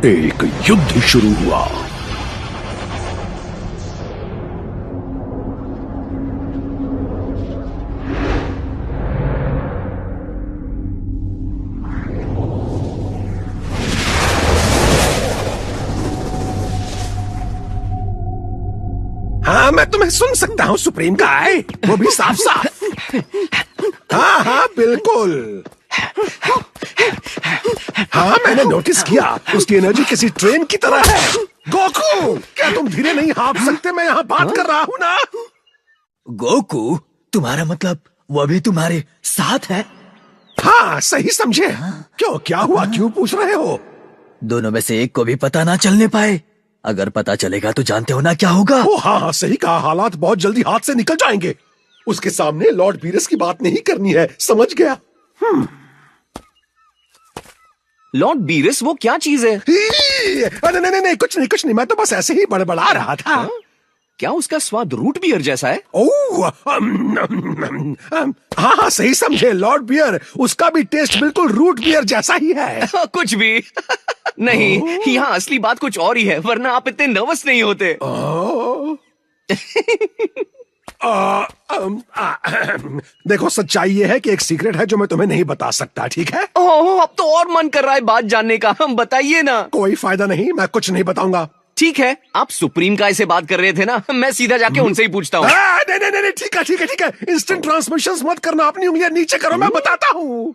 एक युद्ध शुरू हुआ। हाँ, मैं तुम्हें सुन सकता हूँ सुप्रीम गाय, वो भी साफ साफ। हाँ हाँ बिल्कुल। हाँ मैंने नोटिस किया, उसकी एनर्जी किसी ट्रेन की तरह है। गोकू, क्या तुम धीरे नहीं हाँफ सकते? मैं यहाँ बात कर रहा हूँ ना। गोकू, तुम्हारा मतलब वो भी तुम्हारे साथ है? हाँ सही समझे। क्यों, क्या हुआ? क्यों पूछ रहे हो? दोनों में से एक को भी पता ना चलने पाए। अगर पता चलेगा तो जानते हो ना क्या होगा। ओ हाँ हाँ सही कहा, हालात बहुत जल्दी हाथ से निकल जाएंगे। उसके सामने लॉर्ड बीरस की बात नहीं करनी है, समझ गया? लॉर्ड बीरस वो क्या चीज है? नहीं नहीं कुछ नहीं, मैं तो बस ऐसे ही बड़बड़ा रहा था। हाँ? क्या उसका स्वाद रूट बियर जैसा है? ओह हाँ हाँ सही समझे, लॉर्ड बियर, उसका भी टेस्ट बिल्कुल रूट बियर जैसा ही है। कुछ भी नहीं, यहाँ असली बात कुछ और ही है, वरना आप इतने नर्वस नहीं होते। देखो सच्चाई ये है कि एक सीक्रेट है जो मैं तुम्हें नहीं बता सकता, ठीक है? ओह, अब तो और मन कर रहा है बात जानने का। हम बताइए ना। कोई फायदा नहीं, मैं कुछ नहीं बताऊंगा। ठीक है, आप सुप्रीम काय से बात कर रहे थे ना, मैं सीधा जाके उनसे ही पूछता हूँ। नहीं, ठीक है। इंस्टेंट ट्रांसमिशन मत करना, अपनी उंगलियां नीचे करो, मैं बताता हूँ।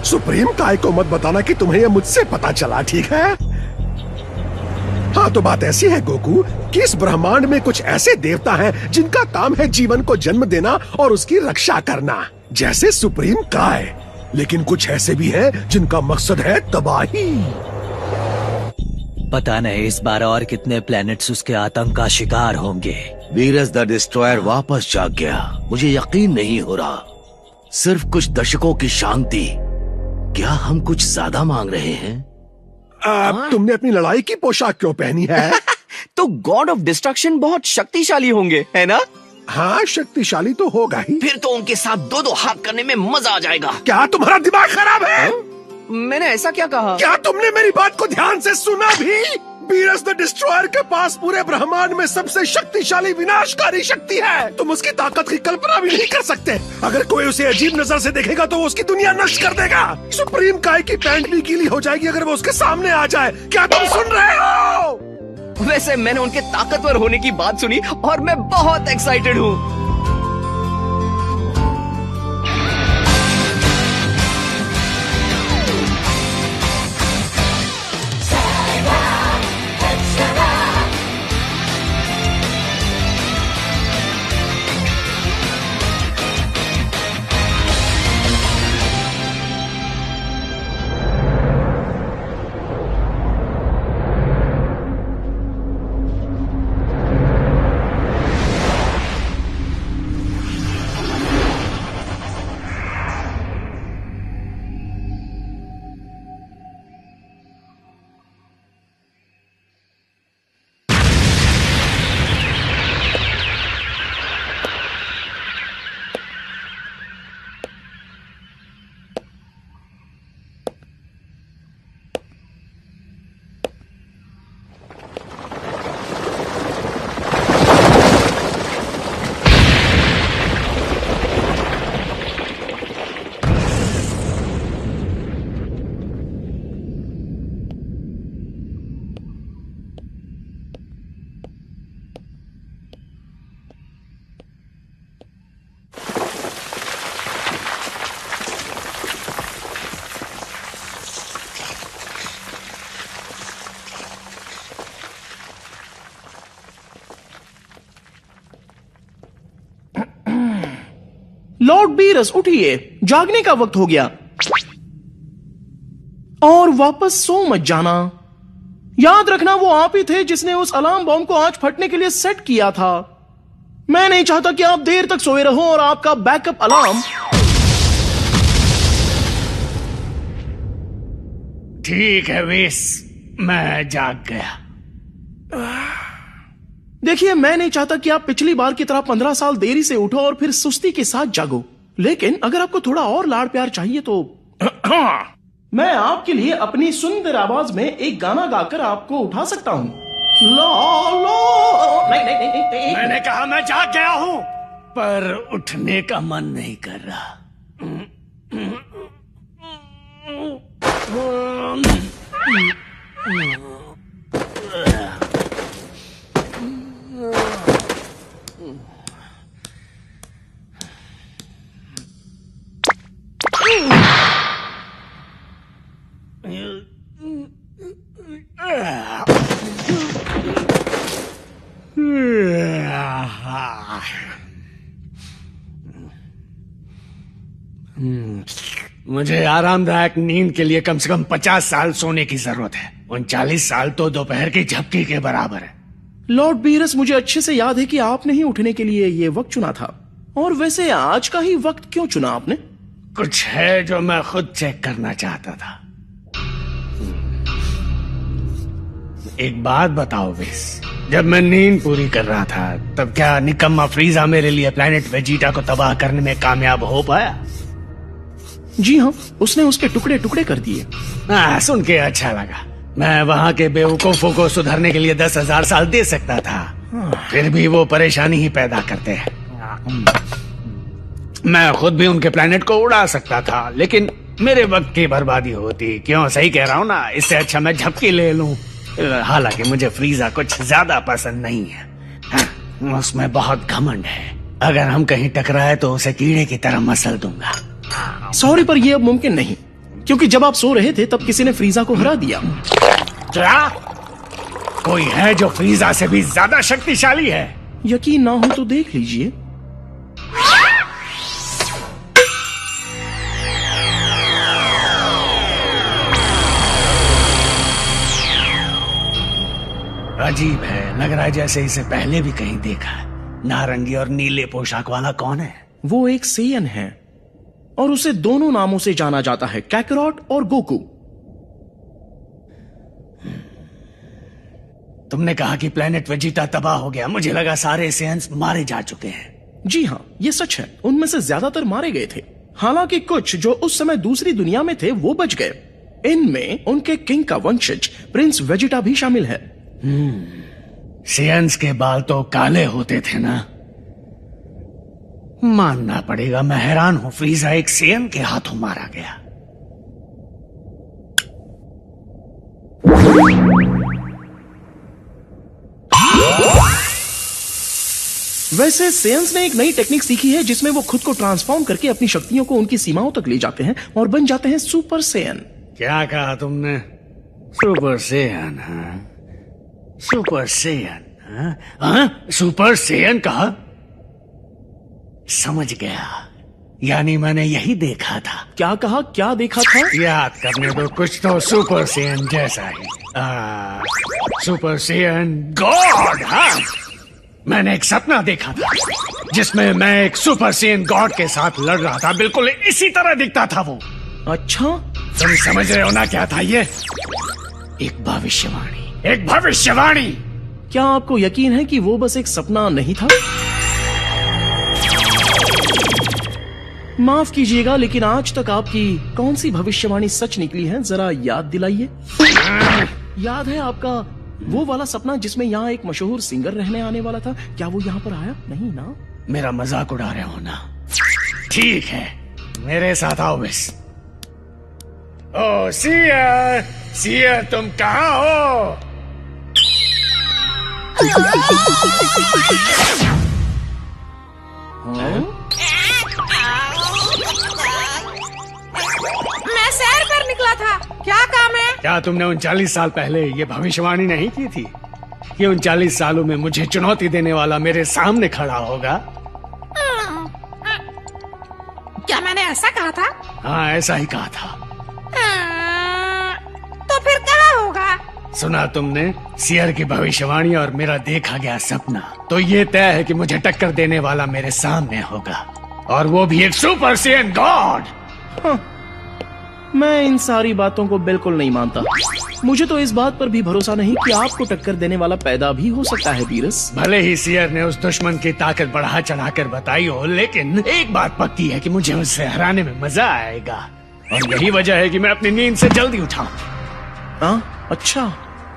सुप्रीम काय को मत बताना कि तुम्हें यह मुझसे पता चला, ठीक है? हाँ तो बात ऐसी है गोकू कि इस ब्रह्मांड में कुछ ऐसे देवता हैं जिनका काम है जीवन को जन्म देना और उसकी रक्षा करना, जैसे सुप्रीम काय। लेकिन कुछ ऐसे भी हैं जिनका मकसद है तबाही। पता नहीं इस बार और कितने प्लैनेट्स उसके आतंक का शिकार होंगे। वीरस द डिस्ट्रॉयर वापस जाग गया। मुझे यकीन नहीं हो रहा। सिर्फ कुछ दशकों की शांति, क्या हम कुछ ज्यादा मांग रहे हैं? तुमने अपनी लड़ाई की पोशाक क्यों पहनी है? तो गॉड ऑफ डिस्ट्रक्शन बहुत शक्तिशाली होंगे, है ना? हाँ शक्तिशाली तो होगा ही। फिर तो उनके साथ दो हाथ करने में मजा आ जाएगा। क्या तुम्हारा दिमाग खराब है? मैंने ऐसा क्या कहा? क्या तुमने मेरी बात को ध्यान से सुना भी? वीरस द डिस्ट्रॉयर के पास पूरे ब्रह्मांड में सबसे शक्तिशाली विनाशकारी शक्ति है। तुम उसकी ताकत की कल्पना भी नहीं कर सकते। अगर कोई उसे अजीब नजर से देखेगा तो वो उसकी दुनिया नष्ट कर देगा। सुप्रीम काय की पैंट भी गीली हो जाएगी अगर वो उसके सामने आ जाए। क्या तुम सुन रहे हो? वैसे मैंने उनके ताकतवर होने की बात सुनी और मैं बहुत एक्साइटेड हूँ। लॉर्ड बीरस उठिए, जागने का वक्त हो गया और वापस सो मत जाना। याद रखना वो आप ही थे जिसने उस अलार्म बॉम्ब को आज फटने के लिए सेट किया था। मैं नहीं चाहता कि आप देर तक सोए रहो और आपका बैकअप अलार्म। ठीक है वेस, मैं जाग गया। देखिए, मैं नहीं चाहता कि आप पिछली बार की तरह 15 साल देरी से उठो और फिर सुस्ती के साथ जागो। लेकिन अगर आपको थोड़ा और लाड़ प्यार चाहिए तो मैं आपके लिए अपनी सुंदर आवाज में एक गाना गाकर आपको उठा सकता हूँ। ला ला नहीं नहीं नहीं, नहीं। मैंने कहा मैं जाग गया हूँ, पर उठने का मन नहीं कर रहा। मुझे आरामदायक नींद के लिए कम से कम 50 साल सोने की जरूरत है। 39 साल तो दोपहर की झपकी के बराबर है। लॉर्ड बीरस, मुझे अच्छे से याद है कि आपने ही उठने के लिए ये वक्त चुना था। और वैसे आज का ही वक्त क्यों चुना आपने? कुछ है जो मैं खुद चेक करना चाहता था। एक बात बताओ बेस, जब मैं नींद पूरी कर रहा था तब क्या निकम्मा फ्रीजा मेरे लिए प्लेनेट वेजिटा को तबाह करने में कामयाब हो पाया? जी हाँ, उसने उसके टुकड़े टुकड़े कर दिए। सुन के अच्छा लगा। मैं वहाँ के बेवकूफों को सुधरने के लिए 10,000 साल दे सकता था, फिर भी वो परेशानी ही पैदा करते हैं। मैं खुद भी उनके प्लेनेट को उड़ा सकता था, लेकिन मेरे वक्त की बर्बादी होती। क्यों, सही कह रहा हूँ ना? इससे अच्छा मैं झपकी ले लूं। हालांकि मुझे फ्रीजा कुछ ज्यादा पसंद नहीं है। हाँ, उसमें बहुत घमंड है। अगर हम कहीं टकराए तो उसे कीड़े की तरह मसल दूंगा। सॉरी, पर यह अब मुमकिन नहीं, क्योंकि जब आप सो रहे थे तब किसी ने फ्रीजा को हरा दिया। क्या कोई है जो फ्रीजा से भी ज्यादा शक्तिशाली है? यकीन ना हो तो देख लीजिए। अजीब है, लग रहा है जैसे इसे पहले भी कहीं देखा है। नारंगी और नीले पोशाक वाला कौन है? वो एक सेयन है और उसे दोनों नामों से जाना जाता है, कैकरॉट और गोकू। तुमने कहा कि प्लेनेट वेजिटा तबाह हो गया। मुझे लगा सारे सेयन्स मारे जा चुके हैं। जी हाँ, ये सच है। उनमें से ज्यादातर मारे गए थे। हालांकि कुछ जो उस समय दूसरी दुनिया में थे वो बच गए। इनमें उनके किंग का वंशज प्रिंस वेजिटा भी शामिल है। सेयन्स के बाल तो काले होते थे ना? मानना पड़ेगा, मैं हैरान हूं फ्रीजा एक सेयन के हाथों मारा गया। वैसे सेयन्स ने एक नई टेक्निक सीखी है जिसमें वो खुद को ट्रांसफॉर्म करके अपनी शक्तियों को उनकी सीमाओं तक ले जाते हैं और बन जाते हैं सुपर सेयन। क्या कहा तुमने? Super Saiyan? हाँ, सुपर सेयन? हाँ, सुपर सेयन कहा? समझ गया, यानी मैंने यही देखा था। क्या कहा? क्या देखा था? याद करने दो, कुछ तो सुपर सेयन जैसा ही। Super Saiyan God. हाँ, मैंने एक सपना देखा था जिसमें मैं एक सुपर सेयन गॉड के साथ लड़ रहा था। बिल्कुल इसी तरह दिखता था वो। अच्छा, तुम समझ रहे हो ना क्या था ये? एक भविष्यवाणी, एक भविष्यवाणी। क्या आपको यकीन है कि वो बस एक सपना नहीं था? माफ कीजिएगा, लेकिन आज तक आपकी कौन सी भविष्यवाणी सच निकली है, जरा याद दिलाइए। याद है आपका वो वाला सपना जिसमें यहाँ एक मशहूर सिंगर रहने आने वाला था? क्या वो यहाँ पर आया? नहीं ना? मेरा मजाक उड़ा रहे हो ना? ठीक है, मेरे साथ आओ बस। ओ सियर, सियर तुम कहाँ हो? मैं सैर पर निकला था। क्या काम है? क्या तुमने 39 साल पहले ये भविष्यवाणी नहीं की थी कि 39 सालों में मुझे चुनौती देने वाला मेरे सामने खड़ा होगा? क्या मैंने ऐसा कहा था? हाँ, ऐसा ही कहा था। तो फिर कहाँ होगा? सुना तुमने सियर की भविष्यवाणी और मेरा देखा गया सपना, तो ये तय है कि मुझे टक्कर देने वाला मेरे सामने होगा, और वो भी एक सुपर सेयन गॉड। हाँ, मैं इन सारी बातों को बिल्कुल नहीं मानता। मुझे तो इस बात पर भी भरोसा नहीं कि आपको टक्कर देने वाला पैदा भी हो सकता है बीरस। भले ही सियर ने उस दुश्मन की ताकत बढ़ा चढ़ाकर बताई हो, लेकिन एक बात पक्की है कि मुझे उससे हराने में मजा आएगा। और यही वजह है कि मैं अपनी नींद से जल्दी उठा। हाँ, अच्छा,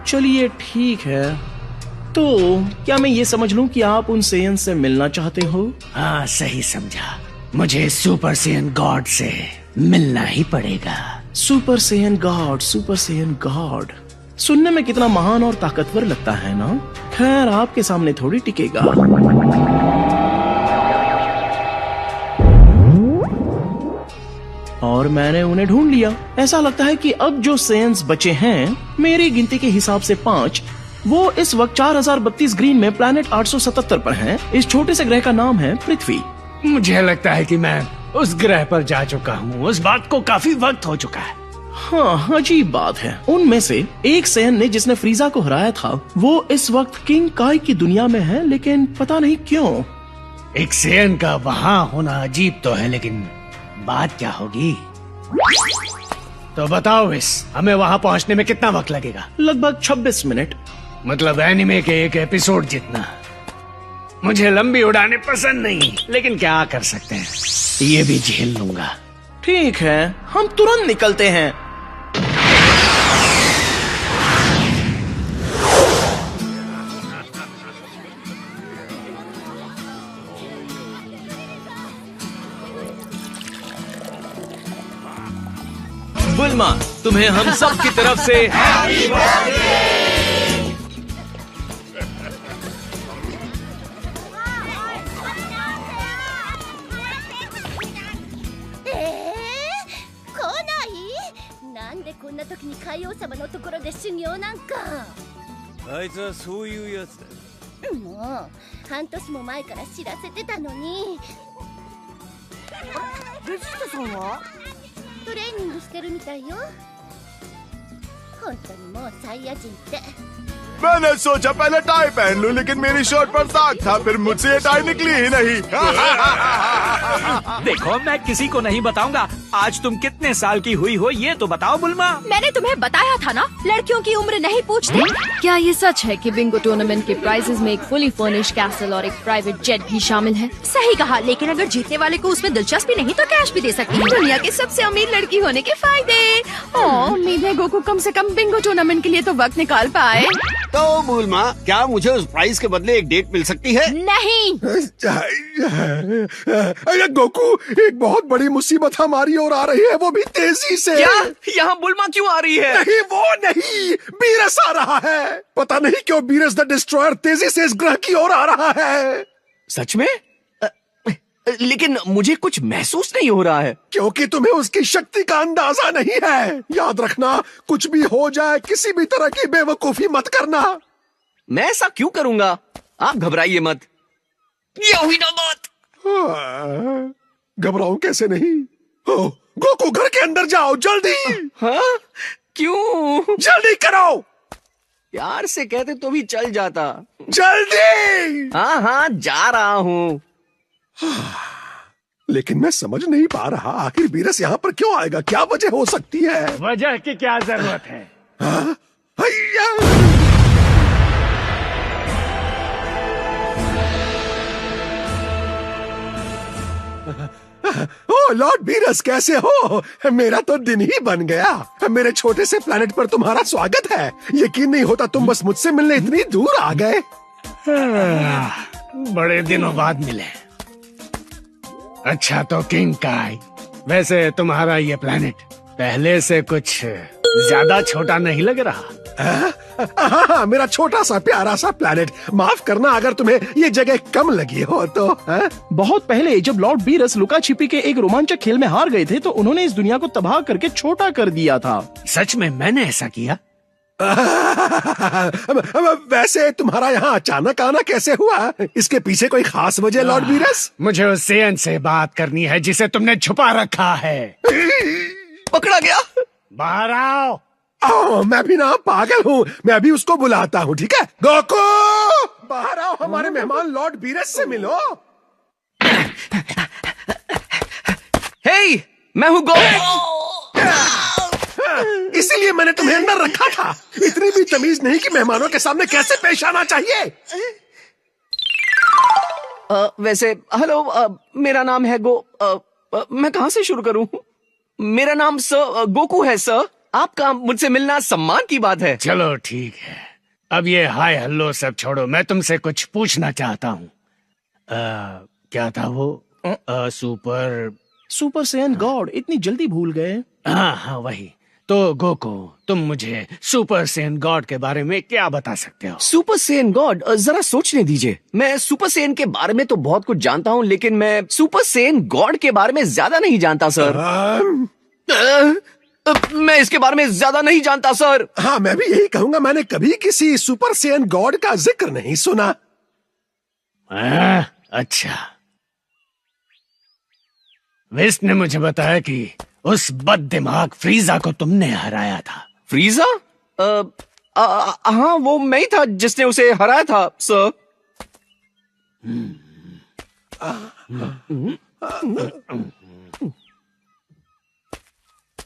चलिए ठीक है। तो क्या मैं ये समझ लूं कि आप उन सेयन से मिलना चाहते हो? हाँ, सही समझा। मुझे सुपर सेयन गॉड से मिलना ही पड़ेगा। सुपर सेयन गॉड सुनने में कितना महान और ताकतवर लगता है ना? खैर, आपके सामने थोड़ी टिकेगा। और मैंने उन्हें ढूंढ लिया। ऐसा लगता है कि अब जो सेयन्स बचे हैं, मेरी गिनती के हिसाब से 5, वो इस वक्त 4032 ग्रीन में प्लैनेट 877 पर हैं। इस छोटे से ग्रह का नाम है पृथ्वी। मुझे लगता है कि मैं उस ग्रह पर जा चुका हूँ। उस बात को काफी वक्त हो चुका है। हाँ, अजीब बात है। उनमें से एक सेयन ने जिसने फ्रीजा को हराया था, वो इस वक्त किंग काई की दुनिया में है, लेकिन पता नहीं क्यों। एक सेयन का वहाँ होना अजीब तो है, लेकिन बात क्या होगी? तो बताओ हमें वहाँ पहुँचने में कितना वक्त लगेगा? लगभग 26 मिनट। मतलब एनिमे के एक एपिसोड जितना। मुझे लंबी उड़ानें पसंद नहीं, लेकिन क्या कर सकते हैं, ये भी झेल लूंगा। ठीक है, हम तुरंत निकलते हैं। बुल्मा, तुम्हें हम सब की तरफ से मैंने सोचा पहले टाई पहन लूं, लेकिन मेरी शर्ट पर दाग था, फिर मुझसे ये टाई निकली ही नहीं। देखो, मैं किसी को नहीं बताऊंगा। आज तुम कितने साल की हुई हो ये तो बताओ बुल्मा। मैंने तुम्हें बताया था ना, लड़कियों की उम्र नहीं पूछते। क्या ये सच है कि बिंगो टूर्नामेंट के प्राइजेस में एक फुली फर्निश्ड कैसल और एक प्राइवेट जेट भी शामिल है? सही कहा, लेकिन अगर जीतने वाले को उसमें दिलचस्पी नहीं तो कैश भी दे सकती है। दुनिया की सबसे अमीर लड़की होने के फायदे। उम्मीद है गोकू कम से कम बिंगो टूर्नामेंट के लिए तो वक्त निकाल पाए। तो बुल्मा, क्या मुझे उस प्राइज के बदले एक डेट मिल सकती है? नहीं। अरे गोकू, एक बहुत बड़ी मुसीबत हमारी ओर आ रही है, वो भी तेजी से। क्या? यहाँ बुल्मा क्यों आ रही है? नहीं, वो नहीं, बीरस आ रहा है। पता नहीं क्यों बीरस द डिस्ट्रॉयर तेजी से इस ग्रह की ओर आ रहा है। सच में? लेकिन मुझे कुछ महसूस नहीं हो रहा है। क्योंकि तुम्हें उसकी शक्ति का अंदाजा नहीं है। याद रखना, कुछ भी हो जाए, किसी भी तरह की बेवकूफी मत करना। मैं ऐसा क्यों करूंगा? आप घबराइए मत। ये हुई ना बात। घबराऊं कैसे नहीं? गोकू, घर के अंदर जाओ जल्दी। हाँ? क्यों? जल्दी करो। प्यार से कहते तो भी चल जाता। जल्दी। हाँ हाँ, जा रहा हूँ। लेकिन मैं समझ नहीं पा रहा, आखिर बीरस यहाँ पर क्यों आएगा? क्या वजह हो सकती है? वजह की क्या जरूरत है? हाँ? ओ लॉर्ड बीरस, कैसे हो? मेरा तो दिन ही बन गया। मेरे छोटे से प्लेनेट पर तुम्हारा स्वागत है। यकीन नहीं होता तुम बस मुझसे मिलने इतनी दूर आ गए। बड़े दिनों बाद मिले। अच्छा, तो किंग काई, वैसे तुम्हारा ये प्लेनेट पहले से कुछ ज्यादा छोटा नहीं लग रहा? हाँ, मेरा छोटा सा प्यारा सा प्लेनेट। माफ करना अगर तुम्हें ये जगह कम लगी हो तो। बहुत पहले जब लॉर्ड बीरस लुका छिपी के एक रोमांचक खेल में हार गए थे, तो उन्होंने इस दुनिया को तबाह करके छोटा कर दिया था। सच में मैंने ऐसा किया? वैसे तुम्हारा यहाँ अचानक आना कैसे हुआ? इसके पीछे कोई खास वजह लॉर्ड बीरस? मुझे उस सेयन से बात करनी है जिसे तुमने छुपा रखा है। पकड़ा गया। बाहर आओ। मैं भी ना पागल हूँ, मैं अभी उसको बुलाता हूँ। ठीक है गोकू, बाहर आओ, हमारे मेहमान लॉर्ड बीरस से मिलो। हे, मैं हूँ गोकू। इसीलिए मैंने तुम्हें अंदर रखा था। इतनी भी तमीज नहीं कि मेहमानों के सामने कैसे पेश आना चाहिए। वैसे हेलो, मेरा नाम है मैं कहाँ से शुरू करूँ? मेरा नाम सर गोकू है सर। आपका मुझसे मिलना सम्मान की बात है। चलो ठीक है, अब ये हाय हल्लो सब छोड़ो, मैं तुमसे कुछ पूछना चाहता हूँ। क्या था वो? सुपर सैयन गॉड, इतनी जल्दी भूल गए? हाँ हाँ वही। तो गोकू, तुम मुझे सुपर सैयन गॉड के बारे में क्या बता सकते हो? सुपर सेन गॉड, जरा सोचने दीजिए। मैं सुपर सेन के बारे में तो बहुत कुछ जानता हूँ, लेकिन मैं सुपर सेन गॉड के बारे में ज्यादा नहीं जानता सर। मैं इसके बारे में ज्यादा नहीं जानता सर। हाँ, मैं भी यही कहूंगा, मैंने कभी किसी सुपर सेयन गॉड का जिक्र नहीं सुना। अच्छा, विस्ट ने मुझे बताया कि उस बददिमाग फ्रीजा को तुमने हराया था। फ्रीजा? हाँ, वो मैं ही था जिसने उसे हराया था सर।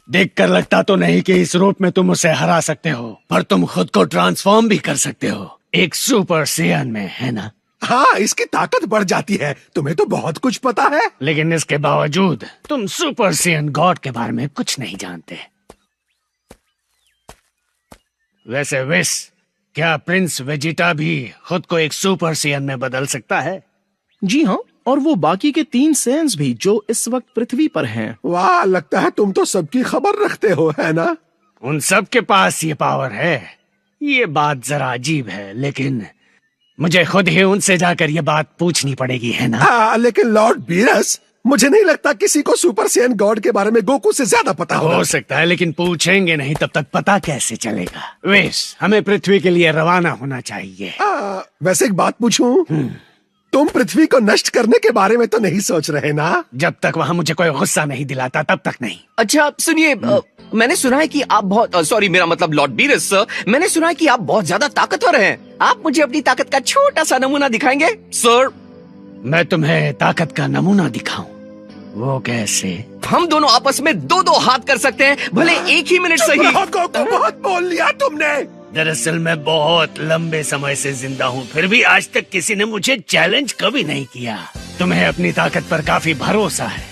देखकर लगता तो नहीं कि इस रूप में तुम उसे हरा सकते हो, पर तुम खुद को ट्रांसफॉर्म भी कर सकते हो एक सुपर सेयन में, है ना? हाँ, इसकी ताकत बढ़ जाती है। तुम्हें तो बहुत कुछ पता है। लेकिन इसके बावजूद तुम सुपर सेयन गॉड के बारे में कुछ नहीं जानते। वैसे विस, क्या प्रिंस वेजिटा भी खुद को एक सुपर सेयन में बदल सकता है? जी हाँ, और वो बाकी के 3 सेयन्स भी जो इस वक्त पृथ्वी पर हैं। वाह, लगता है तुम तो सबकी खबर रखते हो, है ना? उन सब के पास ये पावर है। ये बात जरा अजीब है, लेकिन मुझे खुद ही उनसे जाकर ये बात पूछनी पड़ेगी, है ना? हाँ, लेकिन लॉर्ड बीरस, मुझे नहीं लगता किसी को सुपर सेयन गॉड के बारे में गोकू से ज्यादा पता हो सकता है, लेकिन पूछेंगे नहीं तब तक पता कैसे चलेगा? वेश, हमें पृथ्वी के लिए रवाना होना चाहिए। वैसे एक बात पूछूं? तुम पृथ्वी को नष्ट करने के बारे में तो नहीं सोच रहे ना? जब तक वहाँ मुझे कोई गुस्सा नहीं दिलाता तब तक नहीं। अच्छा सुनिए, मैंने सुना है कि आप बहुत सॉरी, मेरा मतलब लॉर्ड बीरस सर, मैंने सुना है कि आप बहुत ज्यादा ताकतवर हैं। आप मुझे अपनी ताकत का छोटा सा नमूना दिखाएंगे सर? मैं तुम्हें ताकत का नमूना दिखाऊं? वो कैसे? हम दोनों आपस में 2-2 हाथ कर सकते हैं, भले एक ही मिनट सही। बहुत बोल लिया तुमने। दरअसल मैं बहुत लंबे समय से जिंदा हूँ, फिर भी आज तक किसी ने मुझे चैलेंज कभी नहीं किया। तुम्हें अपनी ताकत पर काफी भरोसा है,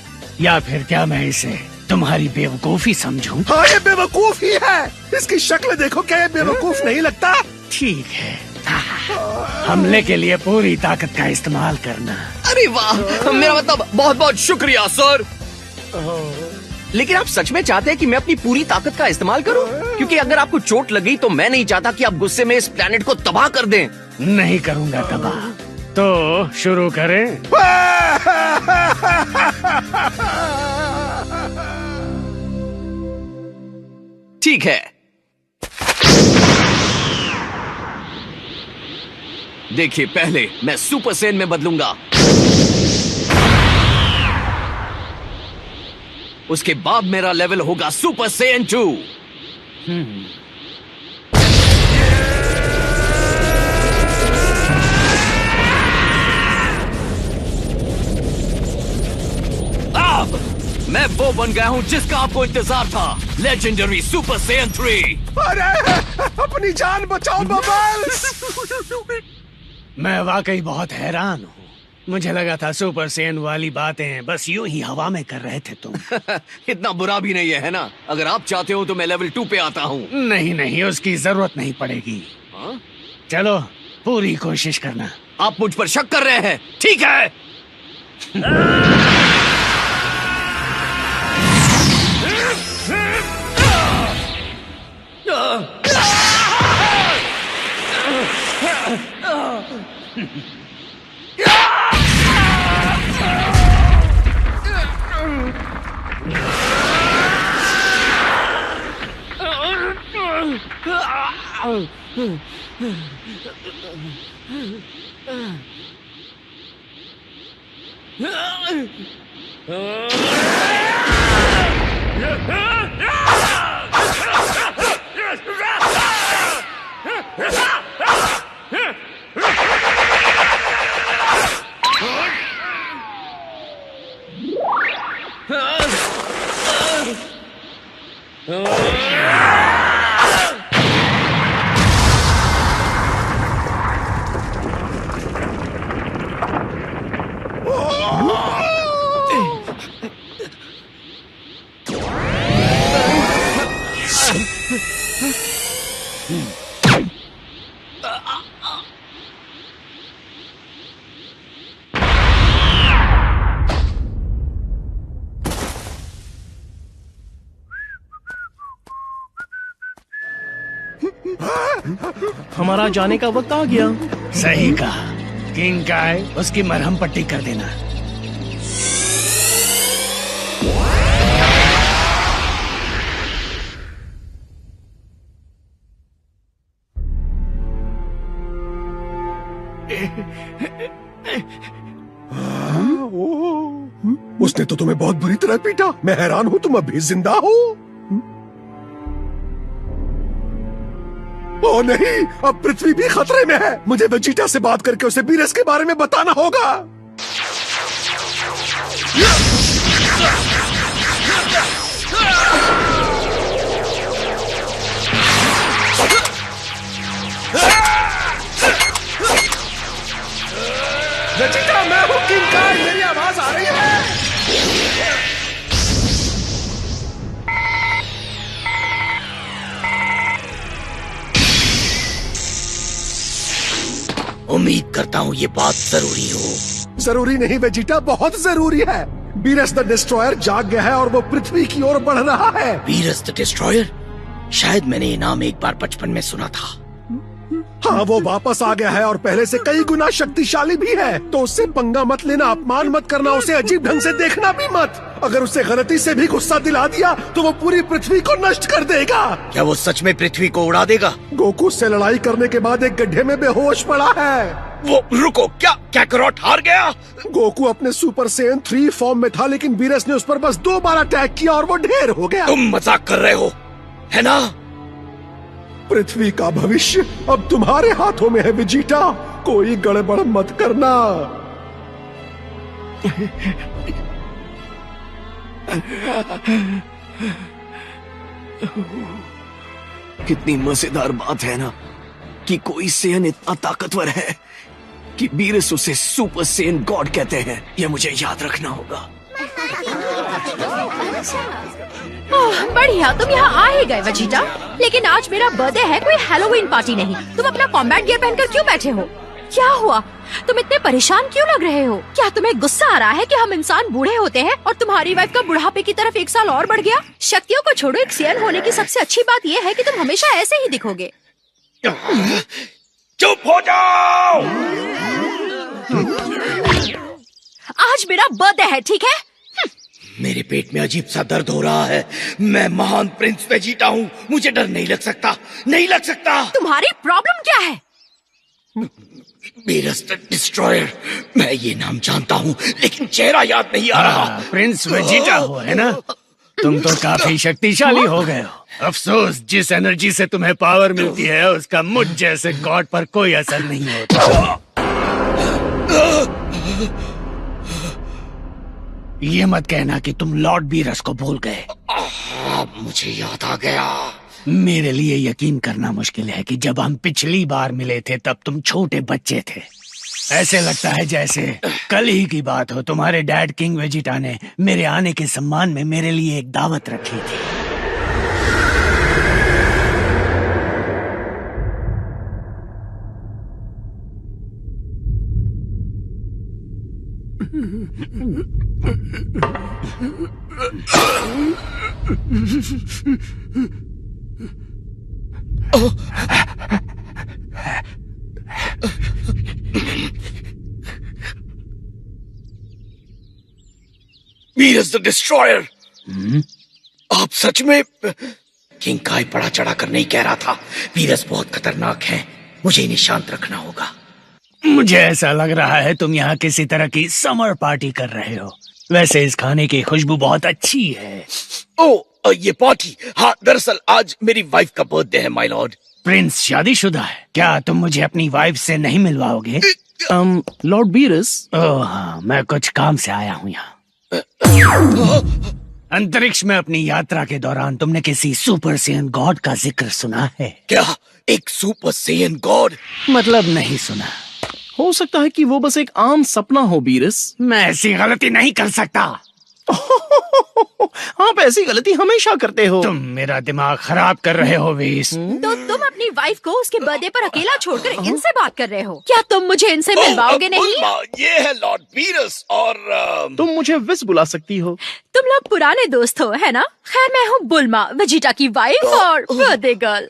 या फिर क्या मैं इसे तुम्हारी बेवकूफी समझूं? हाँ, ये बेवकूफी है। इसकी शक्ल देखो, क्या ये बेवकूफ नहीं लगता? ठीक है, हमले के लिए पूरी ताकत का इस्तेमाल करना। अरे वाह, मेरा मतलब बहुत बहुत शुक्रिया सर। लेकिन आप सच में चाहते हैं कि मैं अपनी पूरी ताकत का इस्तेमाल करूं? क्योंकि अगर आपको चोट लगी तो मैं नहीं चाहता कि आप गुस्से में इस प्लेनेट को तबाह कर दें। नहीं करूंगा तबाह। तो शुरू करें? ठीक है, देखिए, पहले मैं सुपर सेन में बदलूंगा, उसके बाद मेरा लेवल होगा सुपर सेयन 2। अब मैं वो बन गया हूं जिसका आपको इंतजार था, लेजेंडरी सुपर सेयन 3। अरे, अपनी जान बचाओ बबल्स। मैं वाकई बहुत हैरान हूँ। मुझे लगा था सुपर सेयन वाली बातें बस यूं ही हवा में कर रहे थे तुम। इतना बुरा भी नहीं है ना? अगर आप चाहते हो तो मैं लेवल 2 पे आता हूँ। नहीं नहीं, उसकी जरूरत नहीं पड़ेगी। चलो पूरी कोशिश करना। आप मुझ पर शक कर रहे हैं? ठीक है। हमारा जाने का वक्त आ गया। सही कहा। किंग काय, उसकी मरहम पट्टी कर देना। उसने तो तुम्हें बहुत बुरी तरह पीटा। मैं हैरान हूं तुम अभी जिंदा हो। ओ नहीं, अब पृथ्वी भी खतरे में है। मुझे वेजिटा से बात करके उसे बीरस के बारे में बताना होगा। वेजिटा, मैं हूँ किंग काय, मेरी आवाज आ रही है? उम्मीद करता हूँ ये बात जरूरी हो। जरूरी नहीं वेजिटा, बहुत जरूरी है। बीरस द डिस्ट्रॉयर जाग गया है और वो पृथ्वी की ओर बढ़ रहा है। Beerus the destroyer? शायद मैंने ये नाम एक बार बचपन में सुना था। हाँ, वो वापस आ गया है और पहले से कई गुना शक्तिशाली भी है। तो उससे पंगा मत लेना, अपमान मत करना, उसे अजीब ढंग से देखना भी मत। अगर उसे गलती से भी गुस्सा दिला दिया तो वो पूरी पृथ्वी को नष्ट कर देगा। क्या वो सच में पृथ्वी को उड़ा देगा? गोकू से लड़ाई करने के बाद एक गड्ढे में बेहोश पड़ा है। वो रुको, क्या कैकरोट हार गया? गोकू अपने सुपर सेन 3 फॉर्म में था, लेकिन बीरस ने उस पर बस 2 बार अटैक किया और वो ढेर हो गया। तुम मजाक कर रहे हो, है ना? पृथ्वी का भविष्य अब तुम्हारे हाथों में है वेजिटा। कोई गड़बड़ मत करना। कितनी मजेदार बात है ना कि कोई सेन इतना ताकतवर है कि बीरस उसे सुपर सेन गॉड कहते हैं। यह मुझे याद रखना होगा। ओह, बढ़िया, तुम यहाँ आ ही गए वेजिटा। लेकिन आज मेरा बर्थडे है, कोई हैलोवीन पार्टी नहीं। तुम अपना कॉम्बैट गियर पहनकर क्यों बैठे हो? क्या हुआ? तुम इतने परेशान क्यों लग रहे हो? क्या तुम्हें गुस्सा आ रहा है कि हम इंसान बूढ़े होते हैं और तुम्हारी वाइफ का बुढ़ापे की तरफ 1 साल और बढ़ गया? शक्तियों को छोड़ो, एक सेन होने की सबसे अच्छी बात यह है कि तुम हमेशा ऐसे ही दिखोगे। चुप हो जाओ। आज मेरा बर्थडे है, ठीक है? मेरे पेट में अजीब सा दर्द हो रहा है। मैं महान प्रिंस वेजिटा हूँ, मुझे डर नहीं लग सकता, नहीं लग सकता। तुम्हारी प्रॉब्लम क्या है? बीरस द डिस्ट्रॉयर, मैं ये नाम जानता हूँ लेकिन चेहरा याद नहीं आ रहा। प्रिंस वेजिटा हो, है ना? तुम तो काफी शक्तिशाली हो गए हो। अफसोस, जिस एनर्जी से तुम्हें पावर मिलती है उसका मुझ जैसे गॉड पर कोई असर नहीं होता। ये मत कहना कि तुम लॉर्ड बीरस को भूल गए। मुझे याद आ गया। मेरे लिए यकीन करना मुश्किल है कि जब हम पिछली बार मिले थे तब तुम छोटे बच्चे थे। ऐसे लगता है जैसे कल ही की बात हो। तुम्हारे डैड किंग वेजिटा ने मेरे आने के सम्मान में मेरे लिए एक दावत रखी थी। बीरस द डिस्ट्रॉयर, आप सच में? किंग काय बड़ा चढ़ा कर नहीं कह रहा था। बीरस बहुत खतरनाक है, मुझे इन्हें शांत रखना होगा। मुझे ऐसा लग रहा है तुम यहाँ किसी तरह की समर पार्टी कर रहे हो। वैसे इस खाने की खुशबू बहुत अच्छी है। ओ, ये पार्टी? हाँ, दरअसल आज मेरी वाइफ का बर्थडे है माय लॉर्ड। प्रिंस शादीशुदा है? क्या तुम मुझे अपनी वाइफ से नहीं मिलवाओगे? लॉर्ड बीरस, ओह हाँ, मैं कुछ काम से आया हूँ यहाँ। अंतरिक्ष में अपनी यात्रा के दौरान तुमने किसी सुपर सेयन गॉड का जिक्र सुना है? क्या एक सुपर सेयन गॉड? मतलब नहीं सुना। हो सकता है कि वो बस एक आम सपना हो बीरस। मैं ऐसी गलती नहीं कर सकता। आप ऐसी गलती हमेशा करते हो। तुम मेरा दिमाग खराब कर रहे हो वीस। तो तुम अपनी वाइफ को उसके बर्थडे पर अकेला छोड़कर इनसे बात कर रहे हो? क्या तुम मुझे इनसे मिलवाओगे नहीं? ये है लॉर्ड बीरस और तुम मुझे विस बुला सकती हो। तुम लोग पुराने दोस्त हो, है ना? खैर, मैं हूँ बुल्मा, वेजिटा की वाइफ और बर्थडे गर्ल।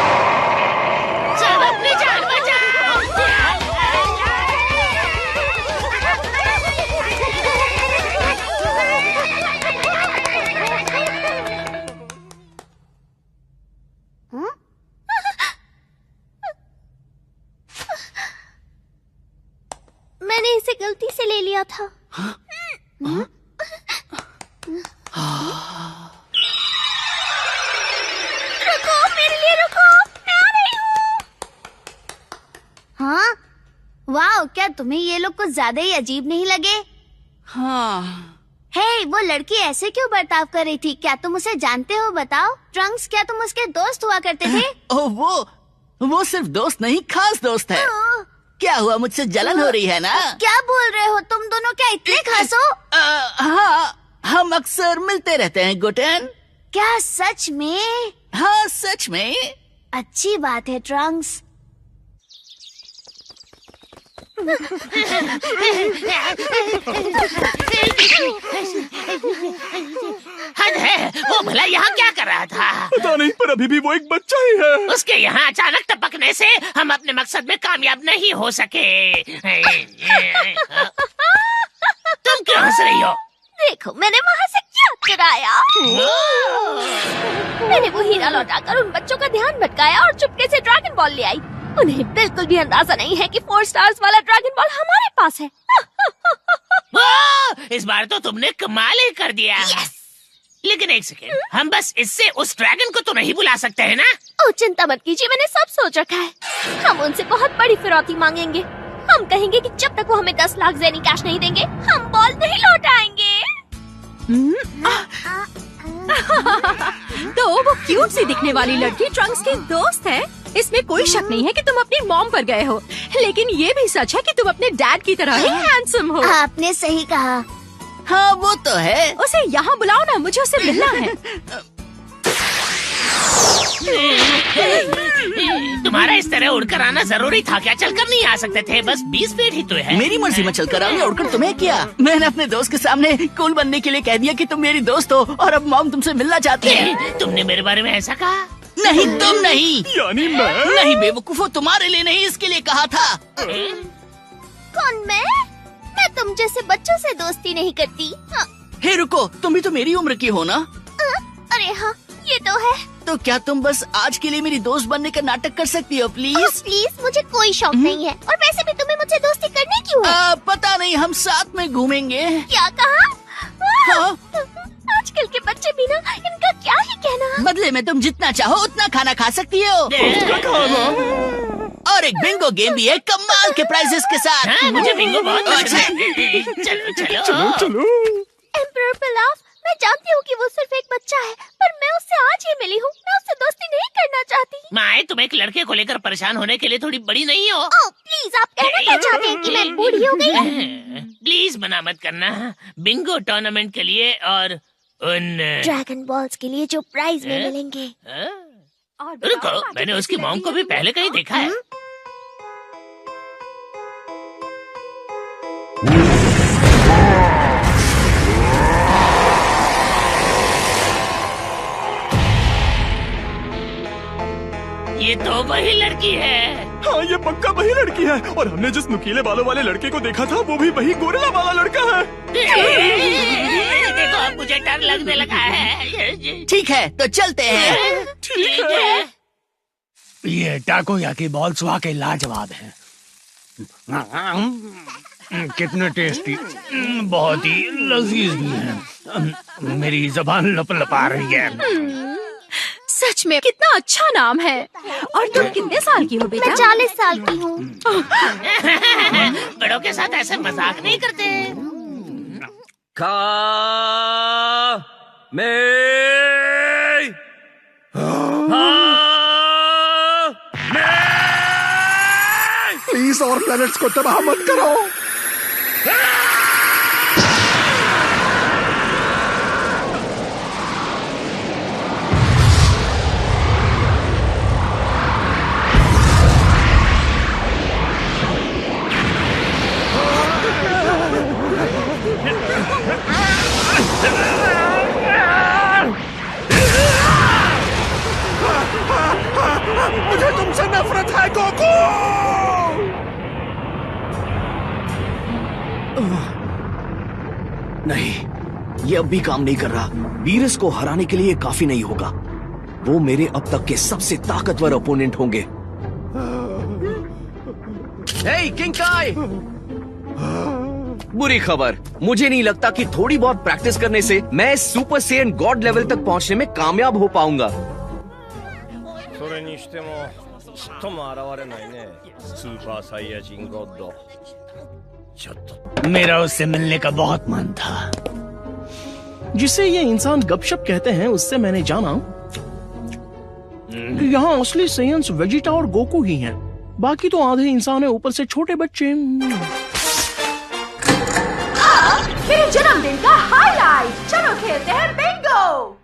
मैंने इसे गलती से ले लिया था। रुको, मेरे लिए रुको, मैं आ रही हूँ। हाँ, वाह, क्या तुम्हें ये लोग कुछ ज्यादा ही अजीब नहीं लगे? हाँ। हे, वो लड़की ऐसे क्यों बर्ताव कर रही थी? क्या तुम उसे जानते हो? बताओ। ट्रंक्स, क्या तुम उसके दोस्त हुआ करते थे? ओह, वो सिर्फ दोस्त नहीं, खास दोस्त है। क्या हुआ, मुझसे जलन हो रही है ना? क्या बोल रहे हो तुम दोनों? क्या इतने खास हो? हाँ, हम अक्सर मिलते रहते हैं गुटेन। क्या सच में? हाँ, सच में। अच्छी बात है ट्रंक्स। हद है, वो भला यहाँ क्या कर रहा था? पता नहीं, पर अभी भी वो एक बच्चा ही है। उसके यहाँ अचानक टपकने से हम अपने मकसद में कामयाब नहीं हो सके। तुम क्यों हंस रही हो? देखो, मैंने वहाँ से क्या चुराया। मैंने वो हीरा लौटाकर उन बच्चों का ध्यान भटकाया और चुपके से ड्रैगन बॉल ले आई। उन्हें बिल्कुल भी अंदाजा नहीं है कि 4 स्टार्स वाला ड्रैगन बॉल हमारे पास है। इस बार तो तुमने कमाल ही कर दिया। लेकिन एक सेकेंड, हम बस इससे उस ड्रैगन को तो नहीं बुला सकते हैं ना? ओह, चिंता मत कीजिए, मैंने सब सोच रखा है। हम उनसे बहुत बड़ी फिरौती मांगेंगे। हम कहेंगे कि जब तक वो हमें 10 लाख ज़ेनी कैश नहीं देंगे, हम बॉल नहीं लौटाएंगे। तो वो क्यूट सी दिखने वाली लड़की ट्रंक्स की दोस्त है। इसमें कोई शक नहीं है कि तुम अपनी मॉम पर गए हो, लेकिन ये भी सच है कि तुम अपने डैड की तरह ही हैंडसम हो। आपने सही कहा। हाँ, वो तो है। उसे यहाँ बुलाओ ना, मुझे उससे मिलना है। तुम्हारा इस तरह उड़कर आना जरूरी था क्या? चलकर नहीं आ सकते थे? बस 20 फीट ही तो है। मेरी मर्जी में चलकर आऊंगा, उड़कर तुम्हें क्या? मैंने अपने दोस्त के सामने कूल बनने के लिए कह दिया कि तुम मेरी दोस्त हो और अब मॉम तुमसे मिलना चाहती है। तुमने मेरे बारे में ऐसा कहा? नहीं, तुम नहीं। यानी मैं? नहीं बेवकूफो, तुम्हारे लिए नहीं, इसके लिए कहा था। कौन मैं? मैं तुम जैसे बच्चों से दोस्ती नहीं करती। हे रुको, तुम भी तो मेरी उम्र की हो ना? अरे हाँ, ये तो है। तो क्या तुम बस आज के लिए मेरी दोस्त बनने का नाटक कर सकती हो प्लीज? प्लीज, मुझे कोई शौक नहीं है। और वैसे भी तुम्हें मुझसे दोस्ती करने क्यों है? पता नहीं, हम साथ में घूमेंगे। क्या कहा? हाँ? आजकल के बच्चे भी ना, इनका क्या ही कहना। बदले में तुम जितना चाहो उतना खाना खा सकती हो। और एक बिंगो गेम भी है कमाल के प्राइजेस के साथ। हाँ, मुझे बिंगो बहुत पसंद है। चलो चलो चलो चलो। एम्परर पिलाफ, मैं जानती हूँ कि वो सिर्फ एक बच्चा है, पर मैं उससे आज ही मिली हूँ। मैं उससे दोस्ती नहीं करना चाहती। माए, तुम एक लड़के को लेकर परेशान होने के लिए थोड़ी बड़ी नहीं हो? ओह प्लीज, आप कहना क्या चाहते हैं कि मैं बूढ़ी हो गई? प्लीज मना मत करना। बिंगो टूर्नामेंट के लिए और उन ड्रैगन बॉल्स के लिए जो प्राइज में मिलेंगे। रुको, मैंने उसकी मॉम को भी पहले कहीं देखा है। ये तो वही लड़की है। हाँ, ये पक्का वही लड़की है। और हमने जिस नुकीले बालों वाले लड़के को देखा था, वो भी वही गोरिल्ला वाला लड़का है। देखो, अब मुझे डर लगने लगा है। ठीक है, तो चलते हैं। ठीक है। ये टाकोयाकी बॉल्स वाकई लाजवाब हैं। कितने टेस्टी, बहुत ही लजीज भी हैं। मेरी जुबान लपलपा रही है। सच में कितना अच्छा नाम है। और तुम कितने साल की हो बेटा? मैं 40 साल की हूँ। बड़ों के साथ ऐसे मजाक नहीं करते। प्लीज और प्लैनेट्स को तबाह मत करो। मुझे तुमसे नफरत है गोकू। नहीं, ये अब भी काम नहीं कर रहा। वीरस को हराने के लिए ये काफी नहीं होगा। वो मेरे अब तक के सबसे ताकतवर ओपोनेंट होंगे। हे किंग काय, बुरी खबर, मुझे नहीं लगता कि थोड़ी बहुत प्रैक्टिस करने से मैं इस सुपर सेयन गॉड लेवल तक पहुंचने में कामयाब हो पाऊंगा। मेरा उससे मिलने का बहुत मन था। जिसे ये इंसान गपशप कहते हैं, उससे मैंने जाना कि यहाँ असली सेयन्स वेजिटा और गोकू ही हैं। बाकी तो आधे इंसान है, ऊपर से छोटे बच्चे। मेरे जन्मदिन का हाईलाइट, चलो खेलते हैं बिंगो।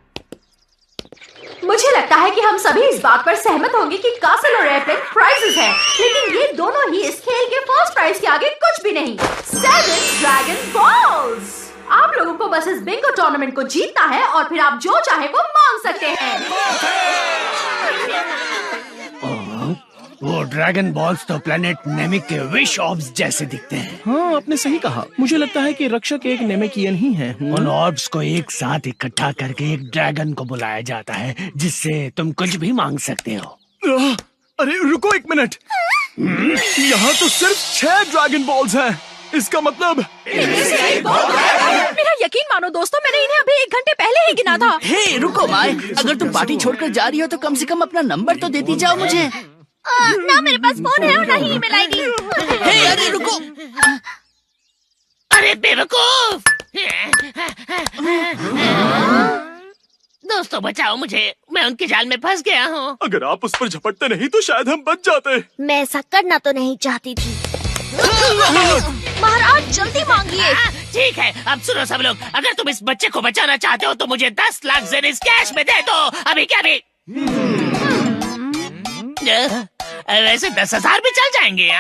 मुझे लगता है कि हम सभी इस बात पर सहमत होंगे कि कासल और एयरप्लेन प्राइजेस हैं, लेकिन ये दोनों ही इस खेल के फर्स्ट प्राइज के आगे कुछ भी नहीं। 7 ड्रैगन बॉल्स। आप लोगों को बस इस बिंगो टूर्नामेंट को जीतना है और फिर आप जो चाहे वो मांग सकते हैं। वो ड्रैगन बॉल्स तो प्लेनेट नेमिक के विश ऑर्ब्स जैसे दिखते हैं। हाँ, आपने सही कहा। मुझे लगता है कि रक्षक एक नेमेकियन ही है। उन ऑर्ब्स को एक साथ इकट्ठा करके एक ड्रैगन को बुलाया जाता है, जिससे तुम कुछ भी मांग सकते हो। अरे रुको एक मिनट, यहाँ तो सिर्फ 6 ड्रैगन बॉल्स हैं। इसका मतलब मेरा यकीन मानो दोस्तों, मैंने इन्हें अभी 1 घंटे पहले ही गिना था। हे रुको माय, अगर तुम पार्टी छोड़कर जा रही हो तो कम से कम अपना नंबर तो देती जाओ मुझे। ना मेरे पास फोन है और ना ही ईमेल आईडी। हे अरे रुको, अरे बेवकूफ! दोस्तों बचाओ मुझे, मैं उनके जाल में फंस गया हूँ। अगर आप उस पर झपटते नहीं तो शायद हम बच जाते। मैं ऐसा करना तो नहीं चाहती थी। महाराज जल्दी मांगिए। ठीक है, अब सुनो सब लोग, अगर तुम इस बच्चे को बचाना चाहते हो तो मुझे 10 लाख जेनिस कैश में दे दो, अभी क्या भी। वैसे 10,000 भी चल जाएंगे।